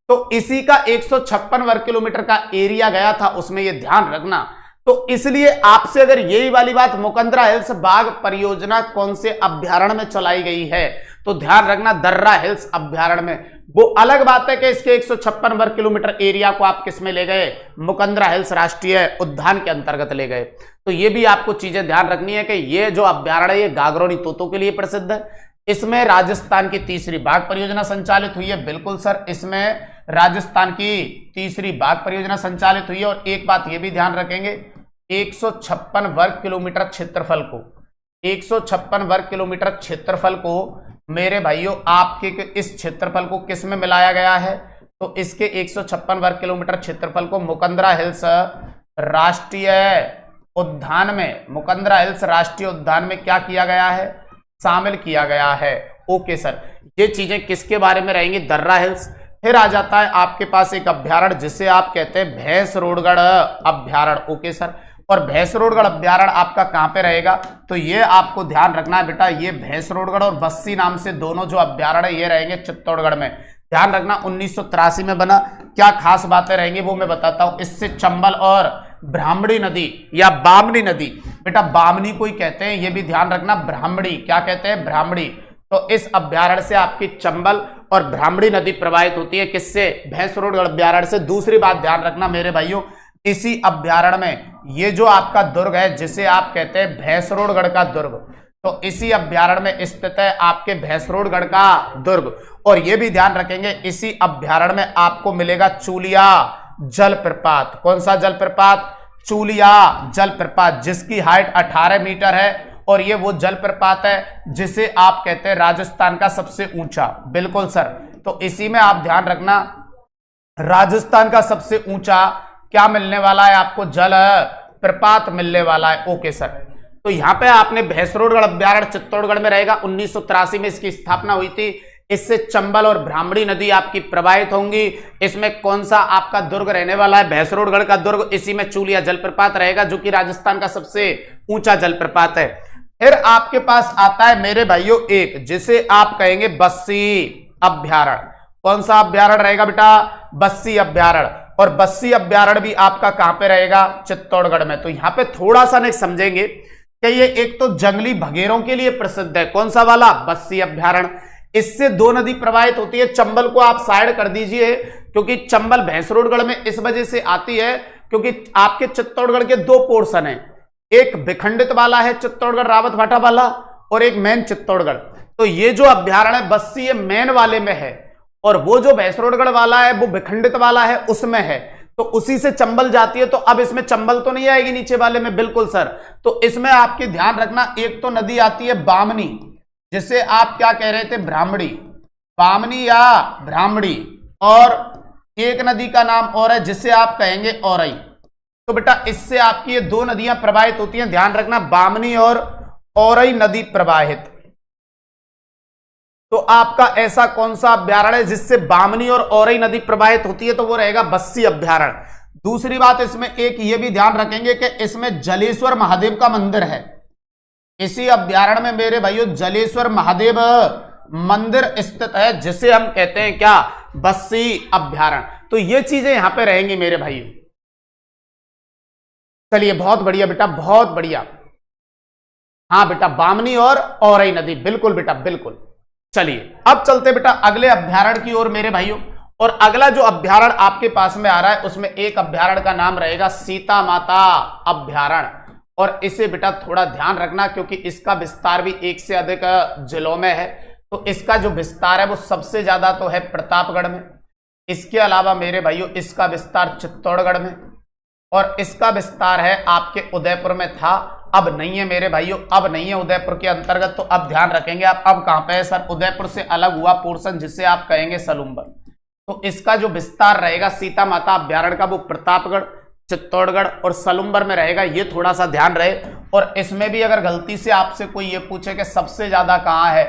तो इसी का 156 वर्ग किलोमीटर का एरिया गया था उसमें, ये ध्यान रखना। तो इसलिए आपसे अगर यही वाली बात, मुकंदरा हिल्स बाघ परियोजना कौन से अभ्यारण्य में चलाई गई है, तो ध्यान रखना दर्रा हिल्स अभ्यारण्य में। वो अलग बात है कि इसके 156 वर्ग किलोमीटर एरिया को आप किस में ले गए? मुकंदरा हिल्स राष्ट्रीय उद्यान के अंतर्गत ले गए। तो ये भी आपको चीजें ध्यान रखनी है कि ये जो अभ्यारण्य है ये गागरोनी तोतों के लिए प्रसिद्ध है। इसमें राजस्थान की तीसरी बाघ परियोजना संचालित हुई है। बिल्कुल सर, इसमें राजस्थान की तीसरी बाघ परियोजना संचालित हुई है। और एक बात ये भी ध्यान रखेंगे, 156 वर्ग किलोमीटर क्षेत्रफल को, 156 वर्ग किलोमीटर क्षेत्रफल को मेरे भाइयों आपके इस क्षेत्रफल को किस में मिलाया गया है? तो इसके 156 वर्ग किलोमीटर क्षेत्रफल को मुकंदरा हिल्स राष्ट्रीय उद्यान में, मुकंदरा हिल्स राष्ट्रीय उद्यान में क्या किया गया है? शामिल किया गया है। ओके सर, ये चीजें किसके बारे में रहेंगी? दर्रा हिल्स। फिर आ जाता है आपके पास एक अभ्यारण्य जिसे आप कहते हैं भैंसरोडगढ़ अभ्यारण्य। ओके सर, और भैंसरोडगढ़ अभ्यारण्य आपका कहां पे रहेगा? तो ये आपको ध्यान रखना है बेटा, ये भैंसरोडगढ़ और बस्सी नाम से दोनों जो अभ्यारण्य ये रहेंगे चित्तौड़गढ़ में। ध्यान रखना 1983 में बना। क्या खास बातें रहेंगी वो मैं बताता हूं। इससे चंबल और ब्राह्मणी नदी या बामनी नदी, बेटा बामनी को ही कहते हैं, ये भी ध्यान रखना। ब्राह्मणी क्या कहते हैं? ब्राह्मणी। तो इस अभ्यारण्य से आपकी चंबल और ब्राह्मणी नदी प्रवाहित होती है। किससे? भैंसरोडगढ़ अभ्यारण्य से। दूसरी बात ध्यान रखना मेरे भाइयों, इसी अभ्यारण्य में ये जो आपका दुर्ग है जिसे आप कहते हैं भैंसरोडगढ़ का दुर्ग, तो इसी अभ्यारण्य में स्थित है आपके भैंसरोडगढ़ का दुर्ग। और ये भी ध्यान रखेंगे इसी अभ्यारण्य में आपको मिलेगा चूलिया जलप्रपात। कौन सा जलप्रपात? चूलिया जलप्रपात, जिसकी हाइट 18 मीटर है। और ये वो जलप्रपात है जिसे आप कहते हैं राजस्थान का सबसे ऊंचा। बिल्कुल सर, तो इसी में आप ध्यान रखना राजस्थान का सबसे ऊंचा क्या मिलने वाला है आपको? जल प्रपात मिलने वाला है। ओके सर, तो यहां पे आपने भैंसरोडगढ़ अभ्यारण्य चित्तौड़गढ़ में रहेगा। 1983 में इसकी स्थापना हुई थी। इससे चंबल और ब्राह्मणी नदी आपकी प्रवाहित होंगी। इसमें कौन सा आपका दुर्ग रहने वाला है? भैंसरोडगढ़ का दुर्ग। इसी में चूलिया जलप्रपात रहेगा जो कि राजस्थान का सबसे ऊंचा जलप्रपात है। फिर आपके पास आता है मेरे भाइयों एक जिसे आप कहेंगे बस्सी अभ्यारण्य। कौन सा अभ्यारण्य रहेगा बेटा? बस्सी अभ्यारण्य। और बस्सी अभ्यारण्य भी आपका कहां पे रहेगा? चित्तौड़गढ़ में। तो यहां पे थोड़ा सा नहीं समझेंगे कि ये एक तो जंगली भगेरों के लिए प्रसिद्ध है। कौन सा वाला? बस्सी अभ्यारण्य। इससे दो नदी प्रवाहित होती है। चंबल को आप साइड कर दीजिए क्योंकि चंबल भैंसरोडगढ़ में इस वजह से आती है क्योंकि आपके चित्तौड़गढ़ के दो पोर्शन है, एक विखंडित वाला है चित्तौड़गढ़ रावत भाटा वाला और एक मेन चित्तौड़गढ़। तो ये जो अभ्यारण्य है बस्सी ये मेन वाले में है और वो जो भैंसरोडगढ़ वाला है वो विखंडित वाला है उसमें है। तो उसी से चंबल जाती है। तो अब इसमें चंबल तो नहीं आएगी नीचे वाले में। बिल्कुल सर, तो इसमें आपके ध्यान रखना एक तो नदी आती है बामनी जिसे आप क्या कह रहे थे? ब्राह्मणी, बामनी या ब्राह्मणी। और एक नदी का नाम और है जिसे आप कहेंगे औरई। तो बेटा इससे आपकी ये दो नदियां प्रवाहित होती हैं। ध्यान रखना बामनी और औरई नदी प्रवाहित। तो आपका ऐसा कौन सा अभ्यारण्य है जिससे बामनी और औरई नदी प्रवाहित होती है, तो वो रहेगा बस्सी अभ्यारण्य। दूसरी बात इसमें एक ये भी ध्यान रखेंगे कि इसमें जलेश्वर महादेव का मंदिर है। इसी अभ्यारण्य में मेरे भाइयों जलेश्वर महादेव मंदिर स्थित है, जिसे हम कहते हैं क्या, बस्सी अभ्यारण्य। तो ये चीजें यहां पे रहेंगी मेरे भाइयों। चलिए बहुत बढ़िया बेटा, बहुत बढ़िया। हाँ बेटा, बामनी और औरई नदी, बिल्कुल बेटा बिल्कुल। चलिए अब चलते बेटा अगले अभ्यारण्य की ओर मेरे भाइयों। और अगला जो अभ्यारण्य आपके पास में आ रहा है उसमें एक अभ्यारण्य का नाम रहेगा सीता माता अभ्यारण्य। और इसे बेटा थोड़ा ध्यान रखना क्योंकि इसका विस्तार भी एक से अधिक जिलों में है। तो इसका जो विस्तार है वो सबसे ज्यादा तो है प्रतापगढ़ में। इसके अलावा मेरे भाइयों इसका विस्तार चित्तौड़गढ़ में, और इसका विस्तार है आपके उदयपुर में था, अब नहीं है मेरे भाइयों, अब नहीं है उदयपुर के अंतर्गत। तो अब ध्यान रखेंगे आप, अब कहां पे है सर, उदयपुर से अलग हुआ पोर्शन जिसे आप कहेंगे सलूम्बर। तो इसका जो विस्तार रहेगा सीता माता अभ्यारण्य का वो प्रतापगढ़, चित्तौड़गढ़ और सलूम्बर में रहेगा, ये थोड़ा सा ध्यान रहे। और इसमें भी अगर गलती से आपसे कोई ये पूछे कि सबसे ज्यादा कहां है,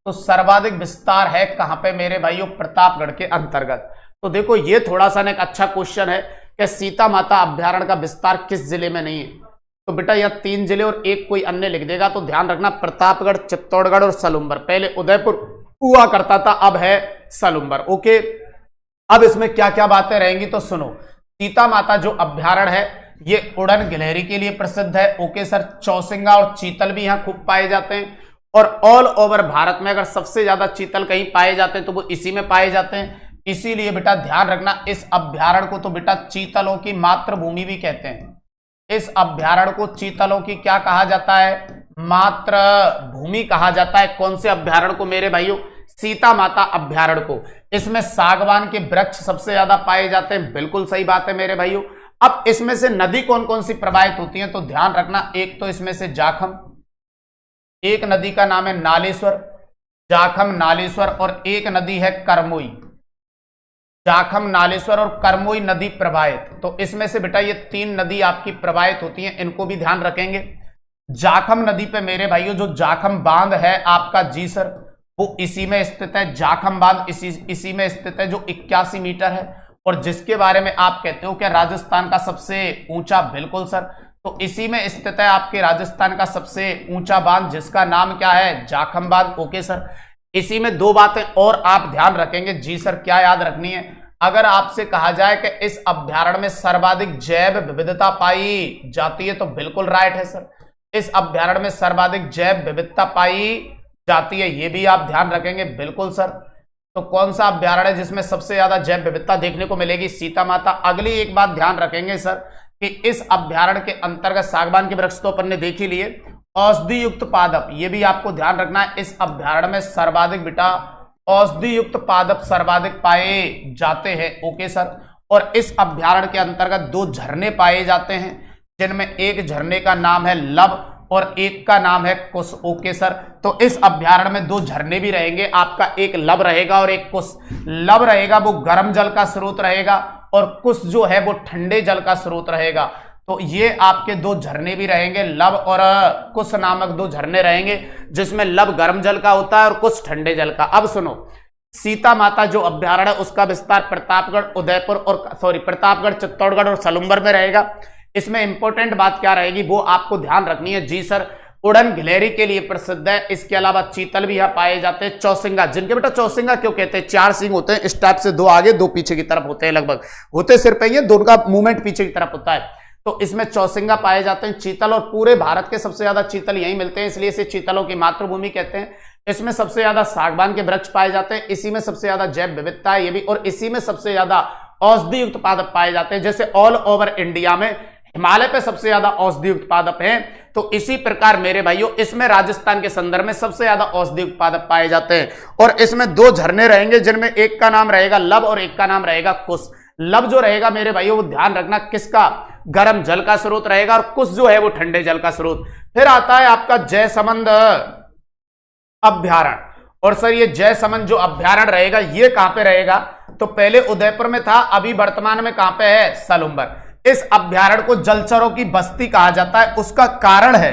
तो सर्वाधिक विस्तार है कहां पे मेरे भाइयों, प्रतापगढ़ के अंतर्गत। तो देखो ये थोड़ा सा एक अच्छा क्वेश्चन है कि सीता माता अभ्यारण्य का विस्तार किस जिले में नहीं है। तो बेटा यह 3 जिले और एक कोई अन्य लिख देगा, तो ध्यान रखना प्रतापगढ़, चित्तौड़गढ़ और सलूम्बर। पहले उदयपुर हुआ करता था, अब है सलूम्बर। ओके, अब इसमें क्या क्या बातें रहेंगी तो सुनो। सीता माता जो अभ्यारण्य है ये उड़न गिलहरी के लिए प्रसिद्ध है। ओके सर, चौसिंगा और चीतल भी यहाँ खूब पाए जाते हैं। और ऑल ओवर भारत में अगर सबसे ज्यादा चीतल कहीं पाए जाते हैं तो वो इसी में पाए जाते हैं। इसीलिए बेटा ध्यान रखना, इस अभ्यारण्य को तो बेटा चीतलों की मातृभूमि भी कहते हैं। इस अभ्यारण्य को चीतलों की क्या कहा जाता है, मातृभूमि कहा जाता है। कौन से अभ्यारण्य को मेरे भाइयों, सीता माता अभ्यारण्य को। इसमें सागवान के वृक्ष सबसे ज्यादा पाए जाते हैं, बिल्कुल सही बात है मेरे भाइयों। अब इसमें से नदी कौन कौन सी प्रवाहित होती है, तो ध्यान रखना, एक तो इसमें से जाखम, एक नदी का नाम है नालेश्वर, जाखम नालेश्वर, और एक नदी है करमोई। जाखम, नालेश्वर और करमोई नदी प्रवाहित। तो इसमें से बेटा ये 3 नदी आपकी प्रवाहित होती हैं, इनको भी ध्यान रखेंगे। जाखम नदी पे मेरे भाइयों जो जाखम बांध है आपका जी सर, वो इसी में स्थित है। जाखम बांध इसी में स्थित है जो 81 मीटर है, और जिसके बारे में आप कहते हो कि राजस्थान का सबसे ऊंचा, बिल्कुल सर। तो इसी में स्थित है आपके राजस्थान का सबसे ऊंचा बांध, जिसका नाम क्या है, जाखम बांध। ओके सर, इसी में 2 बातें और आप ध्यान रखेंगे जी सर, क्या याद रखनी है। अगर आपसे कहा जाए कि इस अभ्यारण्य में सर्वाधिक जैव विविधता पाई जाती है, तो बिल्कुल राइट है सर, इस अभ्यारण्य में सर्वाधिक जैव विविधता पाई जाती है, ये भी आप ध्यान रखेंगे, बिल्कुल सर। तो कौन सा अभ्यारण्य है जिसमें सबसे ज्यादा जैव विविधता देखने को मिलेगी, सीता माता। अगली एक बात ध्यान रखेंगे सर कि इस अभ्यारण्य के अंतर्गत सागवान के वृक्ष तो अपन ने देख ही लिए, औषधि युक्त पादप, ये भी आपको ध्यान रखना है। इस अभ्यारण्य में सर्वाधिक बेटा औषधि युक्त पादप सर्वाधिक पाए जाते हैं। ओके सर, और इस अभ्यारण्य के अंतर्गत 2 झरने पाए जाते हैं, जिनमें एक झरने का नाम है लब और एक का नाम है कुश। ओके सर, तो इस अभ्यारण्य में 2 झरने भी रहेंगे आपका, एक लब रहेगा और एक कुश। लब रहेगा वो गर्म जल का स्रोत रहेगा, और कुश जो है वो ठंडे जल का स्रोत रहेगा। तो ये आपके 2 झरने भी रहेंगे, लब और कुश नामक 2 झरने रहेंगे, जिसमें लब गर्म जल का होता है और कुश ठंडे जल का। अब सुनो, सीता माता जो अभ्यारण्य है उसका विस्तार प्रतापगढ़, उदयपुर और प्रतापगढ़, चित्तौड़गढ़ और सलूम्बर में रहेगा। इसमें इंपॉर्टेंट बात क्या रहेगी वो आपको ध्यान रखनी है जी सर। उड़न गिलहरी के लिए प्रसिद्ध है, इसके अलावा चीतल भी यहाँ पाए जाते हैं। चौसिंगा, जिनके बेटा चौसिंगा क्यों कहते हैं, 4 सींग होते हैं इस टाइप से, 2 आगे 2 पीछे की तरफ होते हैं, लगभग होते सिर पे, ये दोनों का मूवमेंट पीछे की तरफ होता है। तो इसमें चौसिंगा पाए जाते हैं। चीतल, और पूरे भारत के सबसे ज्यादा चीतल यहीं मिलते हैं, इसलिए इसे चीतलों की मातृभूमि कहते हैं। इसमें सबसे ज्यादा सागवान के वृक्ष पाए जाते हैं, इसी में सबसे ज्यादा जैव विविधता है ये भी, और इसी में सबसे ज्यादा औषधि युक्त पादप पाए जाते हैं। जैसे ऑल ओवर इंडिया में हिमालय पे सबसे ज्यादा औषधि युक्त पादप हैं, तो इसी प्रकार मेरे भाइयों इसमें राजस्थान के संदर्भ में सबसे ज्यादा औषधि युक्त पादप पाए जाते हैं। और इसमें 2 झरने रहेंगे, जिनमें एक का नाम रहेगा लब और एक का नाम रहेगा कुश। लब जो रहेगा मेरे भाइयों वो ध्यान रखना किसका, गर्म जल का स्रोत रहेगा, और कुश जो है वो ठंडे जल का स्रोत। फिर आता है आपका जयसमंद अभ्यारण्य। और सर ये जयसमंद जो अभ्यारण्य रहेगा ये कहां पे रहेगा, तो पहले उदयपुर में था, अभी वर्तमान में कहां पे है, सलूम्बर। इस अभ्यारण्य को जलचरों की बस्ती कहा जाता है। उसका कारण है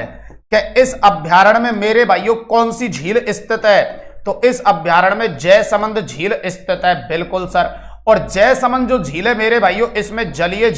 कि इस अभ्यारण्य में मेरे भाइयों कौन सी झील स्थित है, तो इस अभ्यारण्य में जयसमंद झील स्थित है। बिल्कुल सर। और जयसमंद जो झील है मेरे भाइयों, इसमें जलीय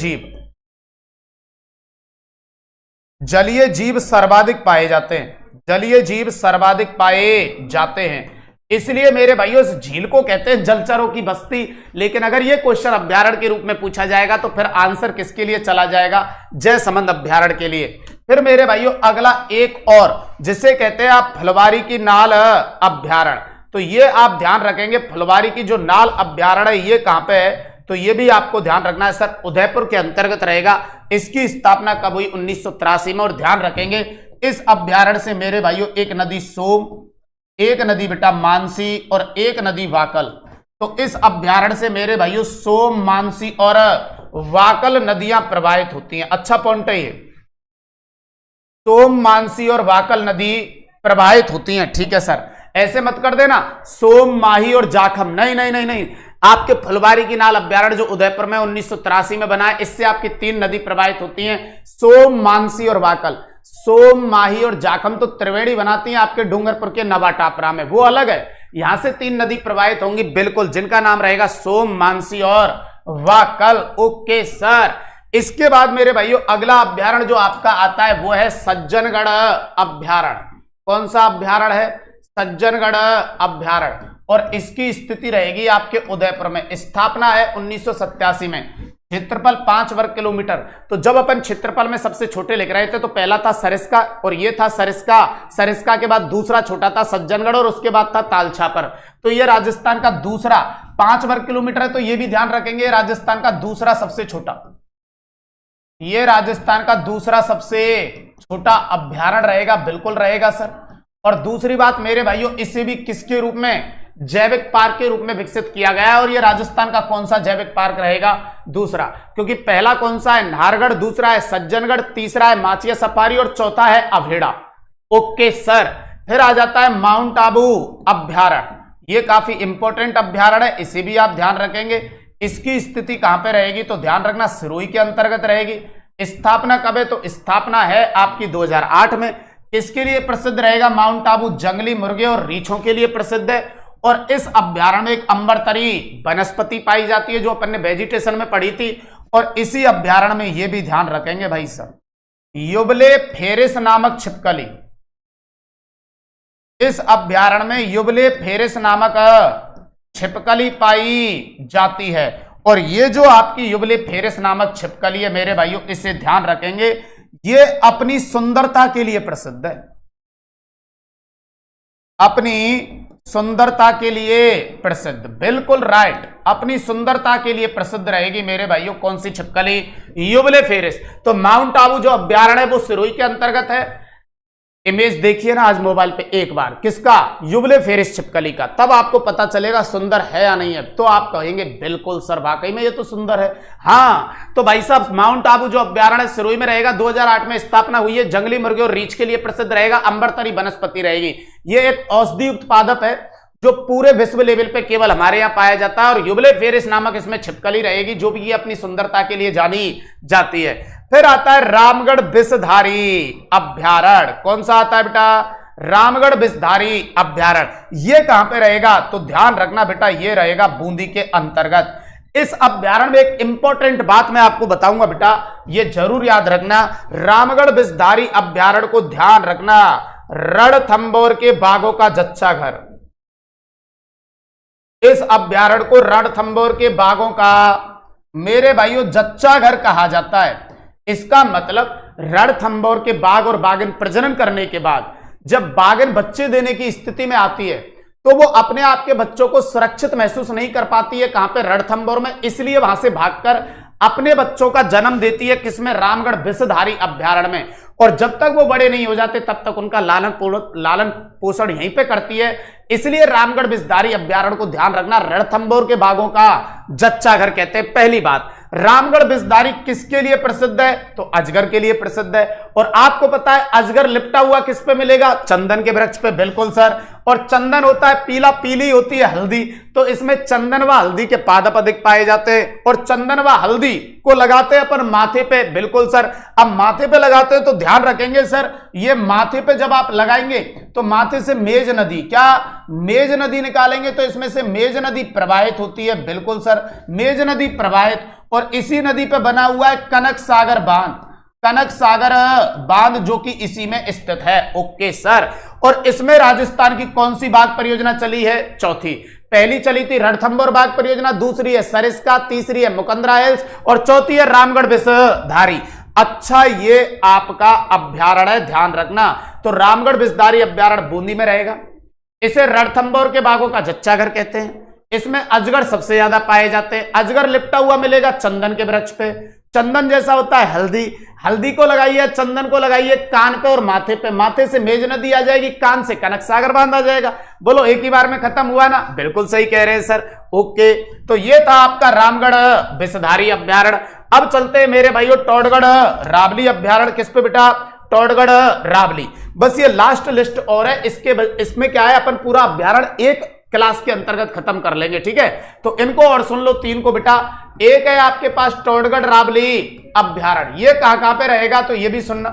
जीव सर्वाधिक पाए जाते हैं। जलीय जीव सर्वाधिक पाए जाते हैं, इसलिए मेरे भाइयों इस झील को कहते हैं जलचरों की बस्ती। लेकिन अगर यह क्वेश्चन अभ्यारण्य के रूप में पूछा जाएगा तो फिर आंसर किसके लिए चला जाएगा? जयसमंद अभ्यारण्य के लिए। फिर मेरे भाइयों अगला एक और, जिसे कहते हैं आप फुलवारी की नाल अभ्यारण्य। तो ये आप ध्यान रखेंगे, फुलवारी की जो नाल अभ्यारण्य है ये कहां पे है? तो ये भी आपको ध्यान रखना है सर, उदयपुर के अंतर्गत रहेगा। इसकी स्थापना कब हुई? 1983 में। और ध्यान रखेंगे इस अभ्यारण्य से मेरे भाइयों एक नदी सोम, एक नदी बेटा मानसी और एक नदी वाकल। तो इस अभ्यारण्य से मेरे भाइयों सोम, मानसी और वाकल नदियां प्रवाहित होती हैं। अच्छा पॉइंट है ये, सोम, मानसी और वाकल नदी प्रवाहित होती हैं। ठीक है सर, ऐसे मत कर देना सोम, माही और जाखम, नहीं नहीं नहीं नहीं। आपके फुलवारी की नाल अभ्यारण्य जो उदयपुर में 1983 में बना है, इससे आपकी 3 नदी प्रवाहित होती हैं, सोम, मानसी और वाकल। सोम, माही और जाखम तो त्रिवेणी बनाती हैं आपके डूंगरपुर के नवा टापरा में, वो अलग है। यहां से 3 नदी प्रवाहित होंगी बिल्कुल, जिनका नाम रहेगा सोम, मानसी और वाकल। Okay sir. इसके बाद मेरे भाइयों अगला अभ्यारण्य जो आपका आता है वो है सज्जनगढ़ अभ्यारण्य। कौन सा अभ्यारण्य है? सज्जनगढ़ अभ्यारण्य। और इसकी स्थिति रहेगी आपके उदयपुर में। स्थापना है 1987 में। क्षेत्रफल 5 वर्ग किलोमीटर। तो जब अपन क्षेत्रफल में सबसे छोटे लिख रहे थे तो पहला था सरिस्का और ये था सरिस्का। सरिस्का के बाद दूसरा छोटा था सज्जनगढ़ और उसके बाद था तालछापर। तो ये राजस्थान का दूसरा 5 वर्ग किलोमीटर है। तो ये भी ध्यान रखेंगे, राजस्थान का दूसरा सबसे छोटा, ये राजस्थान का दूसरा सबसे छोटा अभ्यारण्य रहेगा। बिल्कुल रहेगा सर। और दूसरी बात मेरे भाइयों, इसे भी किसके रूप में? जैविक पार्क के रूप में विकसित किया गया है। और यह राजस्थान का कौन सा जैविक पार्क रहेगा? दूसरा। क्योंकि पहला कौन सा है? नाहरगढ़, दूसरा है सज्जनगढ़, तीसरा है माचिया सफारी और चौथा है अभेड़ा। Okay sir. फिर आ जाता है माउंट आबू अभ्यारण्य। यह काफी इंपॉर्टेंट अभ्यारण्य है, इसे भी आप ध्यान रखेंगे। इसकी स्थिति कहां पे रहेगी? तो ध्यान रखना सिरोही के अंतर्गत रहेगी। स्थापना कब है? तो स्थापना है आपकी 2008 में। किसके लिए प्रसिद्ध रहेगा? माउंट आबू जंगली मुर्गे और रीछों के लिए प्रसिद्ध है। और इस अभ्यारण्य में एक अंबरतरी वनस्पति पाई जाती है जो अपन ने वेजिटेशन में पढ़ी थी। और इसी अभ्यारण्य में यह भी ध्यान रखेंगे भाई साहब, युबलेफेरिस नामक छिपकली। इस अभ्यारण्य में युबलेफेरिस नामक छिपकली पाई जाती है। और ये जो आपकी युबलेफेरिस नामक छिपकली है मेरे भाइयों, इसे ध्यान रखेंगे, ये अपनी सुंदरता के लिए प्रसिद्ध है। अपनी सुंदरता के लिए प्रसिद्ध, बिल्कुल राइट, अपनी सुंदरता के लिए प्रसिद्ध रहेगी मेरे भाइयों। कौन सी छिपकली? युबलेफेरिस। तो माउंट आबू जो अभ्यारण्य है वो सिरोही के अंतर्गत है। इमेज देखिए ना आज मोबाइल पे एक बार, किसका? युबलेफेरिस छिपकली का। तब आपको पता चलेगा सुंदर है या नहीं है। तो आप कहेंगे बिल्कुल सर वाकई में ये तो सुंदर है। हाँ, तो भाई साहब माउंट आबू जो अभ्यारण्य सिरोही में रहेगा, 2008 में स्थापना हुई है। जंगली मुर्गे और रीछ के लिए प्रसिद्ध रहेगा। अंबरतरी वनस्पति रहेगी। ये एक औषधि युक्त पादप है जो पूरे विश्व लेवल पे केवल हमारे यहाँ पाया जाता है। और युबलेफेरिस नामक इसमें छिपकली रहेगी जो भी ये अपनी सुंदरता के लिए जानी जाती है। फिर आता है रामगढ़ विषधारी अभ्यारण्य। कौन सा आता है बेटा? रामगढ़ विषधारी अभ्यारण्य। ये कहां पे रहेगा? तो ध्यान रखना बेटा, ये रहेगा बूंदी के अंतर्गत। इस अभ्यारण्य में एक इंपॉर्टेंट बात मैं आपको बताऊंगा बेटा, ये जरूर याद रखना। रामगढ़ विषधारी अभ्यारण्य को ध्यान रखना, रणथंभौर के बाघों का जच्चा घर। इस अभ्यारण्य को रणथंभौर के बाघों का मेरे भाइयों जच्चा घर कहा जाता है। इसका मतलब रणथंभौर के बाघ और बाघिन प्रजनन करने के बाद जब बाघिन बच्चे देने की स्थिति में आती है तो वो अपने आप के बच्चों को सुरक्षित महसूस नहीं कर पाती है। कहां पे? रणथंभौर में। इसलिए वहां से भागकर अपने बच्चों का जन्म देती है। किसमें? रामगढ़ विषधारी अभ्यारण्य में। और जब तक वो बड़े नहीं हो जाते तब तक उनका लालन पोषण यहीं पे करती है। इसलिए रामगढ़ विषधारी अभ्यारण्य को ध्यान रखना, रणथंभौर के बाघों का जच्चा घर कहते हैं। पहली बात, रामगढ़ विषधारी किसके लिए प्रसिद्ध है? तो अजगर के लिए प्रसिद्ध है। और आपको पता है अजगर लिपटा हुआ किस पे मिलेगा? चंदन के वृक्ष पे, बिल्कुल सर। और चंदन होता है पीला, पीली होती है हल्दी, तो इसमें चंदन व हल्दी के पादप अधिक पाए जाते हैं। और चंदन व हल्दी को लगाते हैं अपन माथे पे, बिल्कुल सर। अब माथे पे लगाते हैं तो ध्यान रखेंगे सर, ये माथे पे जब आप लगाएंगे तो माथे से मेज नदी, क्या मेज नदी निकालेंगे तो इसमें से मेज नदी प्रवाहित होती है, बिल्कुल सर, मेज नदी प्रवाहित। और इसी नदी पे बना हुआ है कनक सागर बांध, कनक सागर बांध जो कि इसी में स्थित है, ओके सर। और इसमें राजस्थान की कौन सी बाघ परियोजना चली है? चौथी। पहली चली थी रणथंभौर बाघ परियोजना, दूसरी है सरिस्का, तीसरी है मुकंदरा हिल्स और चौथी है रामगढ़ विषधारी। अच्छा, ये आपका अभ्यारण्य है, ध्यान रखना। तो रामगढ़ विषधारी अभ्यारण्य बूंदी में रहेगा। इसे रणथंभौर के बाघों का जच्चा घर कहते हैं। इसमें अजगर सबसे ज्यादा पाए जाते हैं। अजगर लिपटा हुआ मिलेगा चंदन के वृक्ष पे। चंदन जैसा होता है हल्दी, हल्दी को लगाइए, चंदन को लगाइए कान पे और माथे पे, माथे से मेज नदी आ जाएगी, कान से कनक सागर बांध आ जाएगा। बोलो एक ही बार में खत्म हुआ ना? बिल्कुल सही कह रहे हैं सर, ओके। तो ये था आपका रामगढ़ विषधारी अभ्यारण्य। अब चलते हैं मेरे भाइयों टोडगढ़ रावली अभ्यारण्य। किस पे बेटा? टोडगढ़ रावली। बस ये लास्ट लिस्ट और है, इसमें क्या है, अपन पूरा अभ्यारण्य एक क्लास के अंतर्गत खत्म कर लेंगे, ठीक है। तो इनको और सुन लो, तीन को बेटा। एक है आपके पास टोडगढ़ रावली अभ्यारण्य, ये कहां पे रहेगा तो ये भी सुनना।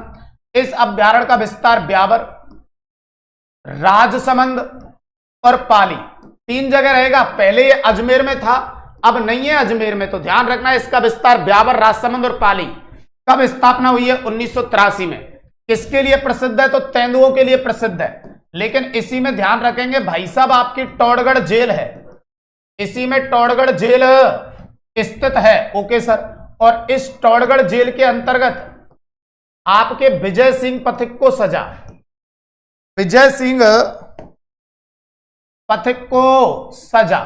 इस अभ्यारण्य का विस्तार ब्यावर, राजसमंद और पाली, तीन जगह रहेगा। पहले ये अजमेर में था, अब नहीं है अजमेर में, तो ध्यान रखना इसका विस्तार ब्यावर, राजसमंद और पाली। कब स्थापना हुई है? 1983 में। किसके लिए प्रसिद्ध है? तो तेंदुओं के लिए प्रसिद्ध है। लेकिन इसी में ध्यान रखेंगे भाई साहब, आपकी टोडगढ़ जेल है, इसी में टोडगढ़ जेल स्थित है, ओके सर। और इस टोडगढ़ जेल के अंतर्गत आपके विजय सिंह पथिक को सजा, विजय सिंह पथिक को सजा।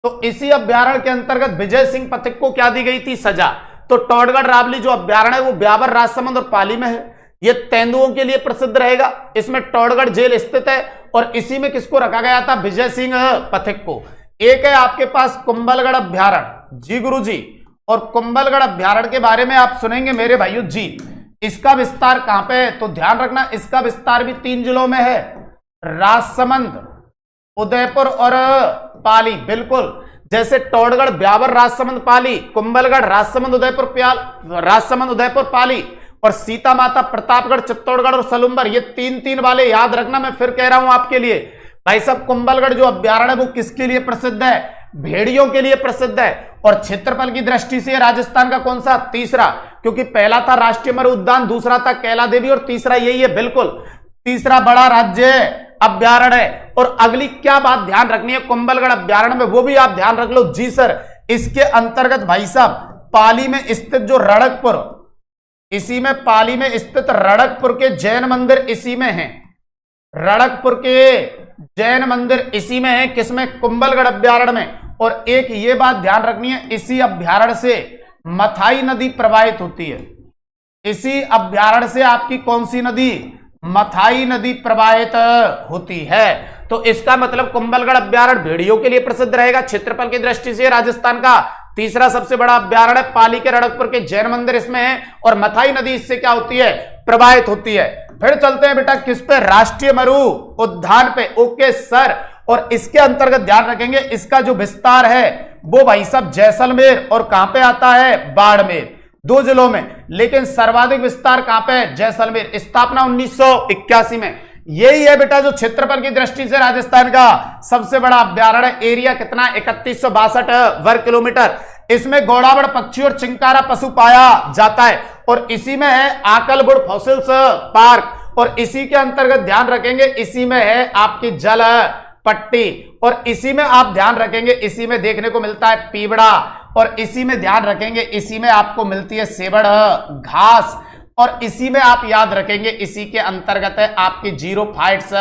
तो इसी अभ्यारण्य के अंतर्गत विजय सिंह पथिक को क्या दी गई थी? सजा। तो टोडगढ़ रावली जो अभ्यारण्य है वो ब्यावर, राजसमंद और पाली में है। ये तेंदुओं के लिए प्रसिद्ध रहेगा। इसमें टोडगढ़ जेल स्थित है और इसी में किसको रखा गया था? विजय सिंह पथिक को। एक है आपके पास कुंभलगढ़ अभ्यारण्य, जी गुरुजी। और कुंभलगढ़ अभ्यारण्य के बारे में आप सुनेंगे मेरे भाइयों जी। इसका विस्तार कहां पे है? तो ध्यान रखना इसका विस्तार भी 3 जिलों में है, राजसमंद, उदयपुर और पाली, बिल्कुल। जैसे टोडगढ़, ब्यावर, राजसमंद, पाली, कुंभलगढ़, राजसमंद, उदयपुर, पाली और सीता माता, प्रतापगढ़, चित्तौड़गढ़ और सलुम्बर, ये 3-3 वाले याद रखना। मैं फिर कह रहा हूं आपके लिए भाई साहब, कुंभलगढ़ जो अभ्यारण्य है वो किसके लिए प्रसिद्ध है? भेड़ियों के लिए प्रसिद्ध है। और क्षेत्रफल की दृष्टि से राजस्थान का कौन सा? तीसरा, क्योंकि पहला था राष्ट्रीय मरु उद्यान, दूसरा था कैला देवी और तीसरा यही है, बिल्कुल तीसरा बड़ा राज्य अभ्यारण्य है। और अगली क्या बात ध्यान रखनी है कुंभलगढ़ अभ्यारण्य में, वो भी आप ध्यान रख लो जी सर। इसके अंतर्गत भाई साहब पाली में स्थित जो रणकपुर, इसी में पाली में स्थित रणकपुर के जैन मंदिर इसी में है, रणकपुर के जैन मंदिर इसी में है। किसमें? कुंभलगढ़ अभ्यारण्य में। और एक ये बात ध्यान रखनी है, इसी अभ्यारण्य से मथाई नदी प्रवाहित होती है। इसी अभ्यारण्य से आपकी कौन सी नदी? मथाई नदी प्रवाहित होती है। तो इसका मतलब कुंभलगढ़ अभ्यारण्य भेड़ियों के लिए प्रसिद्ध रहेगा। क्षेत्रफल की दृष्टि से राजस्थान का तीसरा सबसे बड़ा अभ्यारण्य, पाली के रणकपुर के जैन मंदिर इसमें है और मथाई नदी इससे क्या होती है? प्रवाहित होती है। फिर चलते हैं बेटा किस पे? राष्ट्रीय मरु उद्यान पे, ओके सर। और इसके अंतर्गत ध्यान रखेंगे इसका जो विस्तार है वो भाई साहब जैसलमेर और कहां पे आता है? बाड़मेर, 2 जिलों में। लेकिन सर्वाधिक विस्तार कहां पे है? जैसलमेर। स्थापना 1981 में। यही है बेटा जो क्षेत्रफल की दृष्टि से राजस्थान का सबसे बड़ा अभ्यारण्य। एरिया कितना? 3162 वर्ग किलोमीटर। इसमें गौड़ावड़ पक्षी और चिंकारा पशु पाया जाता है। और इसी में है आकलबुढ़ फॉसिल्स पार्क। और इसी के अंतर्गत ध्यान रखेंगे इसी में है आपकी जल पट्टी। और इसी में आप ध्यान रखेंगे इसी में देखने को मिलता है पीवड़ा। और इसी में ध्यान रखेंगे इसी में आपको मिलती है सेवड़ घास। और इसी में आप याद रखेंगे इसी के अंतर्गत है आपकी जीरोफाइट्स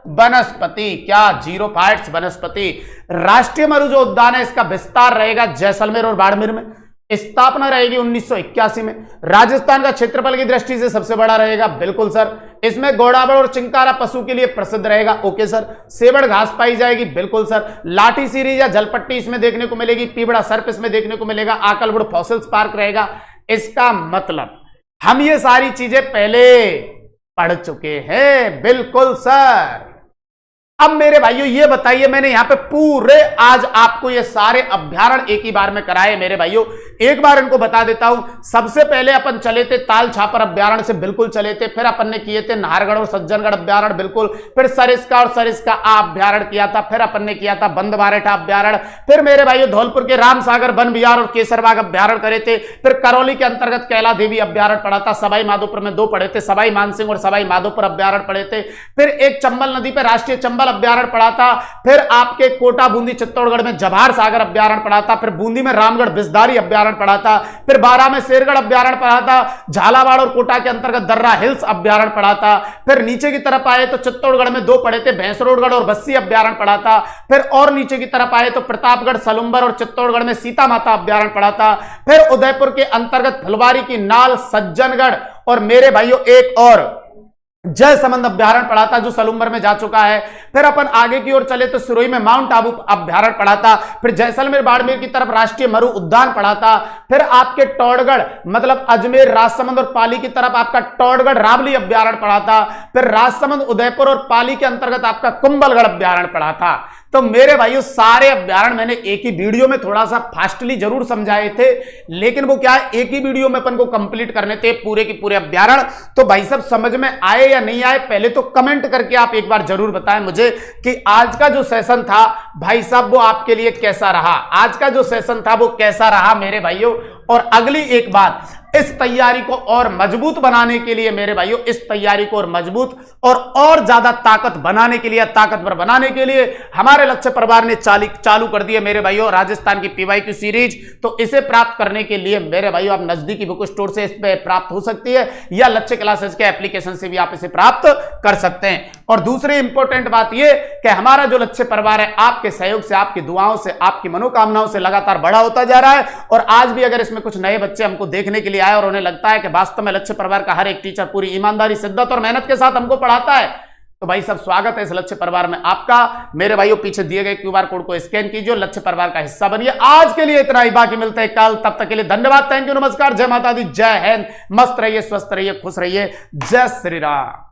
वनस्पति। क्या? जीरोफाइट्स वनस्पति। राष्ट्रीय मरु जो उद्यान है इसका विस्तार रहेगा जैसलमेर और बाड़मेर में। स्थापना रहेगी 1981 में। राजस्थान का क्षेत्रफल की दृष्टि से सबसे बड़ा रहेगा, बिल्कुल सर। इसमें गौड़ावड़ और चिंकारा पशु के लिए प्रसिद्ध रहेगा, ओके सर। सेवड़ घास पाई जाएगी, बिल्कुल सर। लाठी सीरीज या जलपट्टी इसमें देखने को मिलेगी, पीवड़ा सर्प इसमें देखने को मिलेगा, आकलबुढ़ फॉसिल्स पार्क रहेगा। इसका मतलब हम ये सारी चीजें पहले पढ़ चुके हैं। बिल्कुल सर। अब मेरे भाइयों ये बताइए, मैंने यहां पे पूरे आज आपको ये सारे अभ्यारण्य एक ही बार में कराए मेरे भाइयों। एक बार इनको बता देता हूं। सबसे पहले अपन चले थे ताल छापर अभ्यारण्य से, बिल्कुल चले थे। फिर अपन ने किए थे नाहरगढ़ और सज्जनगढ़ अभ्यारण्य, बिल्कुल। फिर सरिस्का और सरिस्का अभ्यारण्य किया था। फिर अपन ने किया था बंदबारेठा अभ्यारण्य। फिर मेरे भाइयों धौलपुर के रामसागर वन विहार और केसरबाग अभ्यारण्य करे थे। फिर करौली के अंतर्गत कैला देवी अभ्यारण्य पढ़ा था। सवाई माधोपुर में 2 पढ़े थे, सवाई मानसिंह और सवाई माधोपुर अभ्यारण्य पढ़े थे। फिर एक चंबल नदी पर राष्ट्रीय चंबल अभ्यारण्य पढ़ा था। फिर आपके कोटा बूंदी चित्तौड़गढ़ में जवाहर सागर अभ्यारण्य पढ़ा था। फिर बूंदी में रामगढ़ बिस्दारी अभ्यारण्य पढ़ा था। फिर बारा में शेरगढ़ अभ्यारण्य पढ़ा था। झालावाड़ और कोटा के अंतर्गत दर्रा हिल्स अभ्यारण्य पढ़ा था। फिर नीचे की तरफ आए तो चित्तौड़गढ़ में 2 पढ़े थे, भैंसरोडगढ़ और बस्सी अभ्यारण्य पढ़ा था। फिर और नीचे की तरफ आए तो प्रतापगढ़, सलुम्बर और चित्तौड़गढ़ में सीता माता अभ्यारण्य पढ़ा था। फिर उदयपुर के अंतर्गत फुलवारी की नाल, सज्जनगढ़ और मेरे भाइयों एक और जय संबंध अभ्यारण्य पढ़ा था जो सलुम्बर में जा चुका है। फिर अपन आगे की ओर चले तो सिरोही में माउंट आबू अभ्यारण्य पढ़ा था। फिर जैसलमेर बाड़मेर की तरफ राष्ट्रीय मरु उद्यान पढ़ा था। फिर आपके टौड़गढ़ मतलब अजमेर, राजसमंद और पाली की तरफ आपका टौड़गढ़ रावली अभ्यारण्य पढ़ा था। फिर राजसमंद, उदयपुर और पाली के अंतर्गत आपका कुंभलगढ़ अभ्यारण्य पढ़ा था। तो मेरे भाइयों सारे अभ्यारण्य मैंने एक ही वीडियो में थोड़ा सा फास्टली जरूर समझाए थे, लेकिन वो क्या है एक ही वीडियो में अपन को कंप्लीट करने थे पूरे के पूरे अभ्यारण्य। तो भाई सब समझ में आए या नहीं आए पहले तो कमेंट करके आप एक बार जरूर बताएं मुझे कि आज का जो सेशन था भाई साहब वो आपके लिए कैसा रहा। आज का जो सेशन था वो कैसा रहा मेरे भाइयों। और अगली एक बात, इस तैयारी को और मजबूत बनाने के लिए मेरे भाइयों, इस तैयारी को और मजबूत और ज्यादा ताकत बनाने के लिए, ताकतवर बनाने के लिए हमारे लक्ष्य परिवार ने चालू कर दिए मेरे भाइयों राजस्थान की PYQ सीरीज। तो इसे प्राप्त करने के लिए मेरे भाइयों आप नजदीकी बुक स्टोर से इस पे प्राप्त हो सकती है या लक्ष्य क्लासेस के एप्लीकेशन से भी आप इसे प्राप्त कर सकते हैं। और दूसरी इंपॉर्टेंट बात यह कि हमारा जो लक्ष्य परिवार है आपके सहयोग से, आपकी दुआओं से, आपकी मनोकामनाओं से लगातार बड़ा होता जा रहा है। और आज भी अगर इसमें कुछ नए बच्चे हमको देखने के लिए आए और उन्हें लगता है कि वास्तव में लक्ष्य परिवार का हर एक टीचर पूरी ईमानदारी, शिद्दत और मेहनत के साथ हमको पढ़ाता है, तो भाई सब स्वागत है इस लक्ष्य परिवार में आपका। मेरे भाइयों पीछे दिए गए QR कोड को स्कैन कीजिए, लक्ष्य परिवार का हिस्सा बनिए। आज के लिए इतना ही, बाकी मिलते हैं कल, तब तक के लिए धन्यवाद, थैंक यू, नमस्कार, जय माता दी, जय हिंद, मस्त रहिए, स्वस्थ रहिए, खुश रहिए, जय श्री राम।